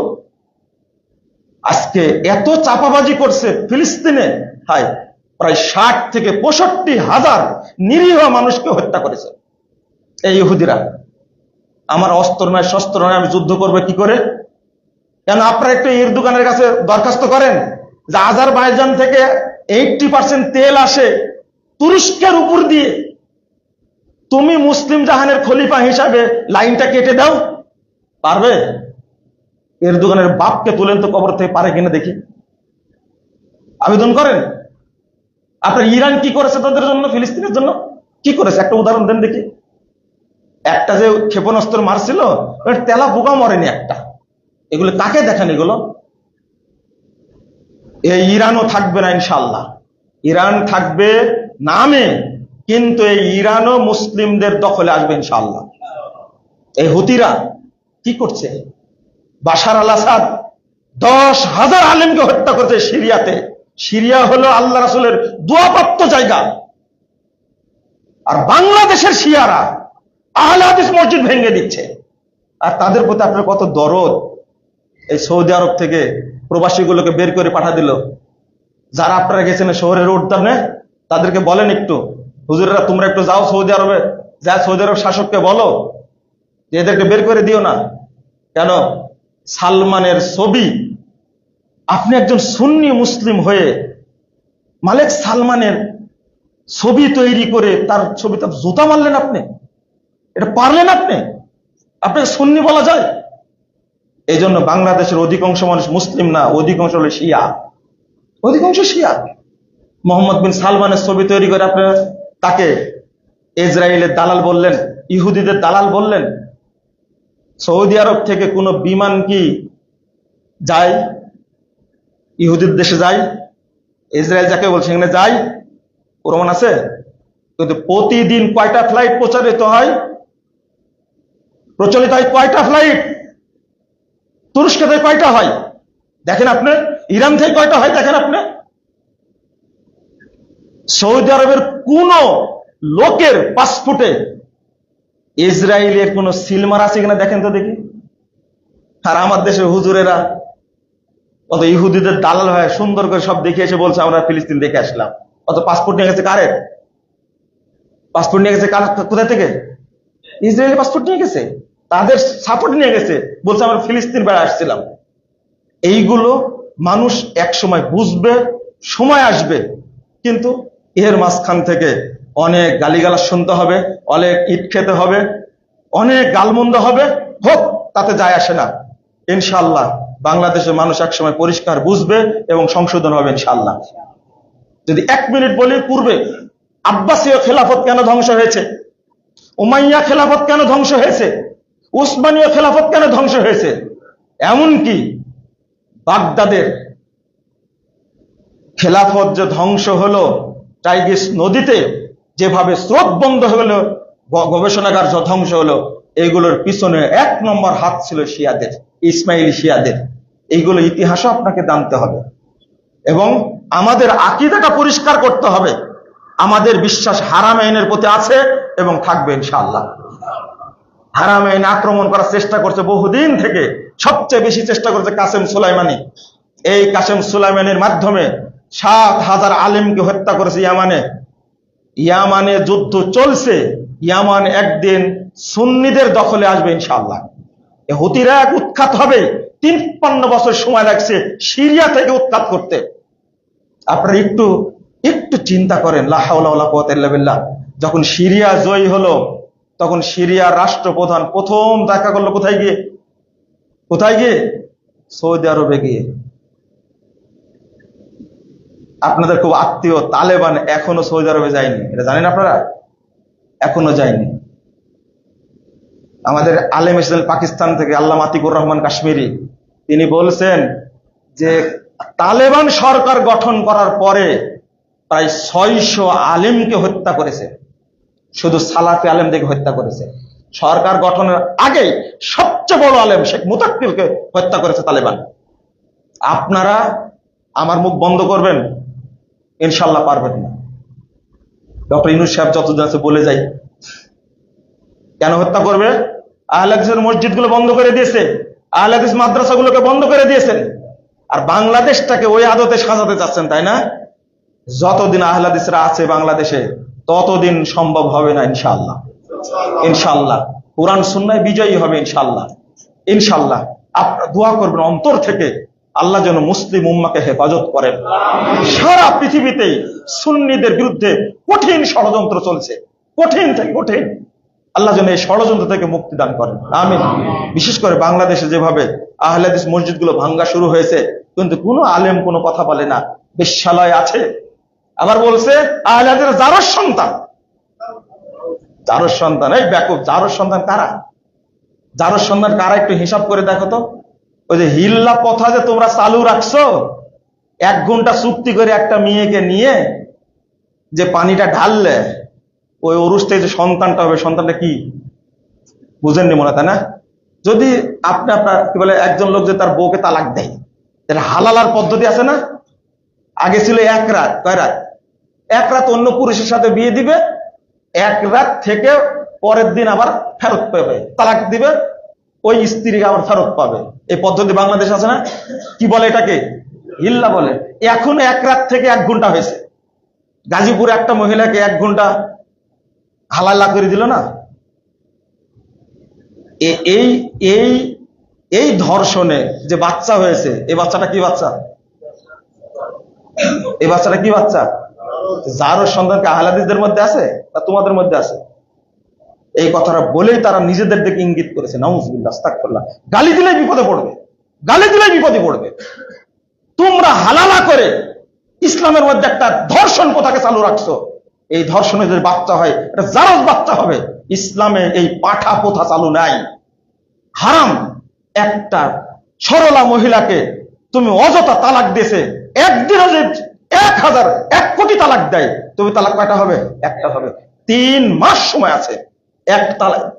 আজকে এত চাপাবাজি করছে ফিলিস্তিনে, হায়, প্রায় 60 থেকে 65 হাজার নিরীহ মানুষকে হত্যা করেছে এই ইহুদিরা। আমার অস্ত্র নয়, শস্ত্র নয়, আমি যুদ্ধ করবো কি করে? কেন আপনারা একটু এরদোগানের কাছে দরখাস্ত করেন যে আজারবাইজান থেকে 80% তেল আসে তুরস্কের উপর দিয়ে, তুমি মুসলিম জাহানের খলিফা হিসাবে লাইনটা কেটে দাও। পারবে? এরদোগানের বাপকে তুলেন তো কবর থেকে, পারে কিনা দেখি, আবেদন করেন। আপনার ইরান কি করেছে তাদের জন্য, ফিলিস্তিনের জন্য কি করেছে? একটা উদাহরণ দেন দেখি। একটা যে ক্ষেপণাস্ত্র মারছিল, তেলা পোকা মরেনি একটা। এগুলো কাকে দেখেন? এগুলো এই ইরানও থাকবে না ইনশাআল্লাহ। ইরান থাকবে নামে, কিন্তু এই ইরানও মুসলিমদের দখলে আসবে ইনশাআল্লাহ। এই হুতিরা কি করছে? বাশার আল আসাদ 10,000 আলেমকে হত্যা করছে সিরিয়াতে, সিরিয়া হলো আল্লাহ রাসূলের দোয়াপ্রাপ্ত জায়গা। আর বাংলাদেশের শিয়ারা আহলে হাদিস মসজিদ ভেঙে দিচ্ছে। আর তাদের প্রতি আপনার কত দরদ। এই সৌদি আরব থেকে প্রবাসীগুলোকে বের করে পাঠা দিল। যারা আপনারা গেছেন শহরের উদ্যানে, তাদেরকে বলেন একটু, হুজুরেরা তোমরা একটু যাও সৌদি আরবে, যা সৌদি আরব শাসককে বলো যে এদেরকে বের করে দিও না। কেন? সালমানের ছবি, আপনি একজন সুন্নি মুসলিম হয়ে মালিক সালমানের ছবি তৈরি করে তার ছবিতে জুতা মারলেন আপনি? এটা পারলেন আপনি? আপনাকে সুন্নি বলা যায়? এই জন্য বাংলাদেশের অধিকাংশ মানুষ মুসলিম না, অধিকাংশ হলো শিয়া, অধিকাংশ শিয়া। মোহাম্মদ বিন সালমানের ছবি তৈরি করে আপনারা তাকে ইসরায়েলের দালাল বললেন, ইহুদিদের দালাল বললেন। সৌদি আরব থেকে কোনো বিমান কি যায় ইহুদির দেশে? যায়? ইসরায়েল যাকে বলছে সেখানে যায়? প্রমাণ আছে? কিন্তু প্রতিদিন কয়টা ফ্লাইট প্রচলিত হয়? কয়টা ফ্লাইট? তুরস্ক থেকে কয়টা হয় দেখেন আপনি? ইরান থেকে কয়টা হয় দেখেন আপনি? সৌদি আরবের কোন লোকের পাসপোর্টে ইসরায়েলের কোন সিলমার আছে কিনা দেখেন তো দেখি। আর আমার দেশের হুজুরেরা অত ইহুদিদের দালাল হয় সুন্দর করে সব দেখে এসে বলছে আমরা ফিলিস্তিন দেখে আসলাম। অত পাসপোর্ট নিয়ে গেছে কারের? পাসপোর্ট নিয়ে গেছে কোথায় থেকে? ইসরায়েলের পাসপোর্ট নিয়ে গেছে, তাদের সাপোর্ট নিয়ে গেছে, বলছে আমরা ফিলিস্তিন বেড়া আসছিলাম। এইগুলো মানুষ এক সময় বুঝবে, সময় আসবে, কিন্তু এর মাঝখান থেকে অনেক গালিগালাজ শুনতে হবে, অনেক ইট খেতে হবে, অনেক গালমন্দ হবে। হোক, তাতে যায় আসে না। ইনশাআল্লাহ বাংলাদেশের মানুষ এক সময় পরিষ্কার বুঝবে এবং সংশোধন হবে ইনশাআল্লাহ। যদি 1 মিনিট বলি, পূর্বে আব্বাসীয় খেলাফত কেন ধ্বংস হয়েছে? উমাইয়া খেলাফত কেন ধ্বংস হয়েছে? উসমানীয় খেলাফত কেন ধ্বংস হয়েছে? এমনকি বাগদাদের খেলাফত যে ধ্বংস হলো, টাইগ্রিস নদীতে যেভাবে স্রোত বন্ধ হলো, গবেষণাগার ধ্বংস হলো, এইগুলোর পিছনে 1 নম্বর হাত ছিল শিয়াদের, ইসমাইলি শিয়াদের। এইগুলো ইতিহাসও আপনাকে জানতে হবে এবং আমাদের আকীদাটা পরিষ্কার করতে হবে। আমাদের বিশ্বাস হারামাইনের প্রতি আছে এবং থাকবে ইনশাআল্লাহ। হারামাইন আক্রমণ করার চেষ্টা করছে বহুদিন থেকে, সবচেয়ে বেশি চেষ্টা করছে কাসেম সুলাইমানি। এই কাসেম সুলাইমানির মাধ্যমে 7,000 আলেমকে হত্যা করেছে ইয়ামানে। ইয়ামানে যুদ্ধ চলছে, ইয়ামান একদিন সুন্নিদের দখলে আসবে ইনশাআল্লাহ। হুতিরা এক উৎখাত হবে। 53 বছর সময় লাগছে সিরিয়া থেকে উৎখাত করতে। আপনারা একটু চিন্তা করেন, লা হাওলা ওয়ালা কুওয়াতা ইল্লা বিল্লাহ। যখন সিরিয়া জয়ী হলো, তখন সিরিয়ার রাষ্ট্রপ্রধান প্রথম দেখা করলো কোথায় গিয়ে? সৌদি আরবে গিয়ে। আপনাদের খুব আত্মীয় তালেবান এখনো সৌদি আরবে যায়নি, এটা জানেন আপনারা? এখনো যায়নি। আমাদের আলেম এসেছেন পাকিস্তান থেকে, আল্লামা আতিকুর রহমান কাশ্মীরি, তিনি বলছেন যে তালেবান সরকার গঠন করার পরে প্রায় 600 আলেমকে হত্যা করেছে, শুধু সালাফি আলেমদেরকে হত্যা করেছে। সরকার গঠনের আগে সবচেয়ে বড় আলেম শেখ মুতাক্কিলকে হত্যা করেছে তালেবান। আপনারা আমার মুখ বন্ধ করবেন? ইনশাআল্লাহ পারবেন না। ডক্টর ইউনূস সাহেব যতদিন আছে বলে যাই, কেন হত্যা করবে? আহলে হাদিসের মসজিদগুলো বন্ধ করে দিয়েছে, আহলে হাদিস মাদ্রাসাগুলোকে বন্ধ করে দিয়েছেন। আর বাংলাদেশটাকে ওই আদতে সাজাতে চাচ্ছেন, তাই না? যতদিন আহলে হাদিসরা আছে বাংলাদেশে, ততদিন সম্ভব হবে না ইনশাআল্লাহ। ইনশাআল্লাহ কুরআন সুন্নাহ বিজয়ী হবে ইনশাআল্লাহ। ইনশাআল্লাহ আপনারা দোয়া করবেন অন্তর থেকে, আল্লাহ যেন মুসলিম উম্মাকে হেফাজত করেন। সারা পৃথিবীতেই সুন্নিদের বিরুদ্ধে কঠিন ষড়যন্ত্র চলছে, কঠিন থেকে কঠিন। আল্লাহ যেন এই ষড়যন্ত্র থেকে মুক্তি দান করেন, আমিন। বিশেষ করে বাংলাদেশে যেভাবে আহলে হাদিস মসজিদগুলো ভাঙ্গা শুরু হয়েছে, কিন্তু কোনো আলেম কোনো কথা বলে না, বেশ্যালয় আছে। আবার বলছে আহলে হাদিসের জারজ সন্তান, জারজ সন্তান। এই ব্যাপক জারজ সন্তান কারা? জারজ সন্তান কারা একটু হিসাব করে দেখো তো। ওই যে হিল্লা প্রথা যে তোমরা চালু রাখছো, 1 ঘন্টা চুক্তি করে একটা মেয়েকে নিয়ে যে পানিটা ঢাললে ওই অরুষ থেকে যে সন্তানটা হবে, সন্তানটা কি বুঝেননি মনে, তাই না? যদি আপনার কি বলে একজন লোক যে তার বউকে তালাক দেয়, তাহলে হালালার পদ্ধতি আছে না? আগে ছিল এক রাত, কয় রাত? এক রাত অন্য পুরুষের সাথে বিয়ে দিবে, এক রাত থেকে পরের দিন আবার ফেরত পাবে, তালাক দিবে, ওই স্ত্রীকে আবার ফেরত পাবে। এই পদ্ধতি বাংলাদেশ আছে না? কি বলে এটাকে? হিল্লা বলে। এখন এক রাত থেকে 1 ঘন্টা হয়েছে। গাজীপুরে একটা মহিলাকে 1 ঘন্টা হালাল্লা করে দিল না। এই এই এই ধর্ষণে যে বাচ্চা হয়েছে, এই বাচ্চাটা কি বাচ্চা? এই বাচ্চাটা কি বাচ্চা? যার সন্তানকে আহলাদিসদের মধ্যে আছে তা তোমাদের মধ্যে আছে? এই কথাটা বলেই তারা নিজেদের দিকে ইঙ্গিত করেছে। নাউজুবিল্লাহ, আস্তাগফিরুল্লাহ। গালি দিলেই বিপদে পড়বে, গালি দিলেই বিপদে পড়বে। তোমরা হালালা করে ইসলামের মধ্যে একটা ধর্ষণ প্রথাকে চালু রাখছো। এই ধর্ষণে যদি বাচ্চা হয়, এটা জারজ বাচ্চা হবে। ইসলামে এই পাঠা প্রথা চালু নাই, হারাম। একটা সরলা মহিলাকে তুমি অযথা তালাক দিয়েছে, একদিনে যে 1000 1 কোটি তালাক দেয়, তুমি তালাক কয়টা হবে? একটা হবে। 3 মাস সময় আছে।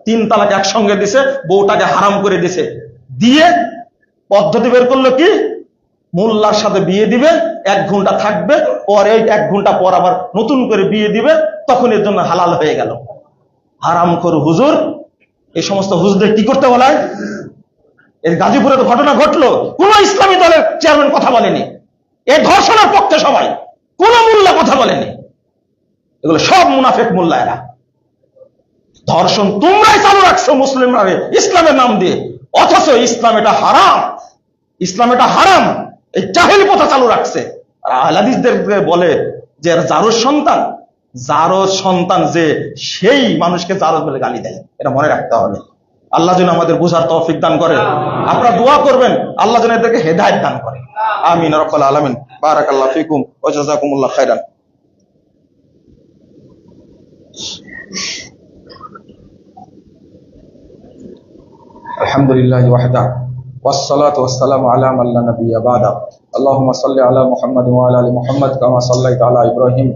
3 তালাক একসঙ্গে দিছে, বউটাকে হারাম করে দিছে। দিয়ে পদ্ধতি বের করলো কি? মোল্লার সাথে বিয়ে দিবে, 1 ঘন্টা থাকবে, পরে 1 ঘন্টা পর আবার নতুন করে বিয়ে দিবে, তখন এর জন্য হালাল হয়ে গেল। হারাম করে হুজুর। এই সমস্ত হুজুরদের কি করতে বলা হয়? এই গাজীপুরে তো ঘটনা ঘটলো, কোন ইসলামী দলের চেয়ারম্যান কথা বলেনি। এই ধর্ষণের পক্ষে সবাই, কোন মোল্লা কথা বলেনি। এগুলো সব মুনাফিক মোল্লা। এরা ধর্ষণ তোমরাই চালু রাখছো মুসলিমরা ইসলামের নাম দিয়ে, অথচ ইসলাম এটা হারাম। ইসলাম এটা হারাম, এই জাহেলি প্রথা চালু রাখছে। আর আহলাদিসদের বলে যে জারজ সন্তান, জারজ সন্তান যে সেই মানুষকে জারজ বলে গালি দেয়। এটা মনে রাখতে হবে। আল্লাহ যেন আমাদের বুঝার তৌফিক দান করে। আপনারা দোয়া করবেন আল্লাহ যেন এদেরকে হেদায়েত দান করে। আমিন ইয়া রাব্বাল আলামিন। বারাকাল্লাহু ফিকুম ওয়া জাযাকুমুল্লাহু খাইরান। আলহামদুলিল্লাহি ওয়াহদা ওয়াসসালাতু ওয়াসসালামু আলা মান লা নাবিয়্যা বা'দা। আল্লাহুম্মা সাল্লি আলা মুহাম্মাদ ওয়া আলা আলি মুহাম্মাদ কামা সাল্লাইতা আলা ইব্রাহিম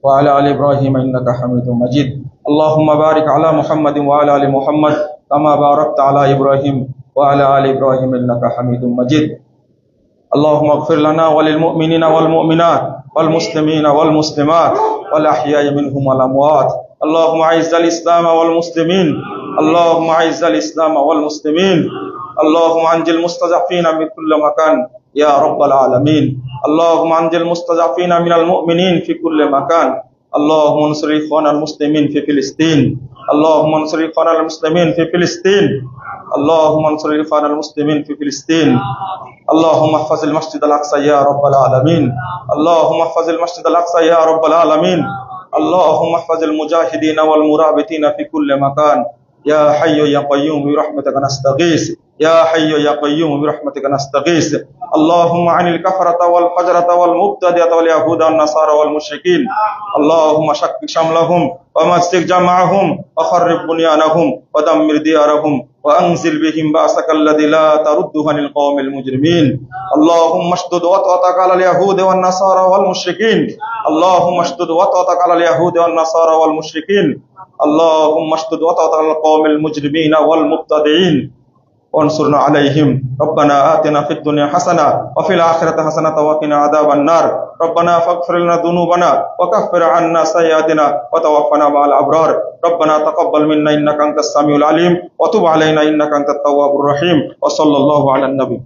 ওয়া আলা আলি ইব্রাহিম ইন্নাকা হামিদুম মাজিদ। আল্লাহুম্মা বারিক আলা মুহাম্মাদ ওয়া আলা আলি মুহাম্মাদ কামা বারাকতা আলা ইব্রাহিম ওয়া আলা আলি ইব্রাহিম ইন্নাকা হামিদুম মাজিদ। اللهم اغفر لنا وللمؤمنين والمؤمنات والمسلمين والمسلمات والأحياء منهم والأموات. اللهم أعز الإسلام والمسلمين. اللهم أعز الإسلام والمسلمين. اللهم أنجِ المستضعفين من كل مكان يا رب العالمين. اللهم أنجِ المستضعفين من المؤمنين في كل مكان. اللهم انصر إخواننا المسلمين في فلسطين. اللهم انصر إخواننا المسلمين في فلسطين. اللهم انصر إخواننا المسلمين في فلسطين. اللهم احفظ المسجد الأقصى يا رب العالمين. اللهم احفظ المسجد الأقصى يا رب العالمين. اللهم احفظ المجاهدين والمرابطين في كل مكان. يا حي يا قيوم برحمتك نستغيث. يا حي يا قيوم برحمتك نستغيث. اللهم عن الكفرة والفجرة والمبتدعة واليهود والنصارى والمشركين. اللهم شكك شملهم ومزق جمعهم وخرب بنيانهم ودمر ديارهم وأنزل بهم بأسك الذي لا ترده عن القوم المجرمين. اللهم اشدد وطأتك على اليهود والنصارى والمشركين. اللهم اشدد وطأتك على اليهود والنصارى والمشركين. اللهم اشدد وطأتك على القوم المجرمين والمبتدعين وانصرنا عليهم. ربنا آتنا في الدنيا حسنة وفي الآخرة حسنة وقنا عذاب النار. ربنا فاغفر لنا ذنوبنا وكفر عنا سيئاتنا وتوفنا مع الأبرار. ربنا تقبل منا إنك أنت السميع العليم وتب علينا إنك أنت التواب الرحيم. وصلى الله على النبي.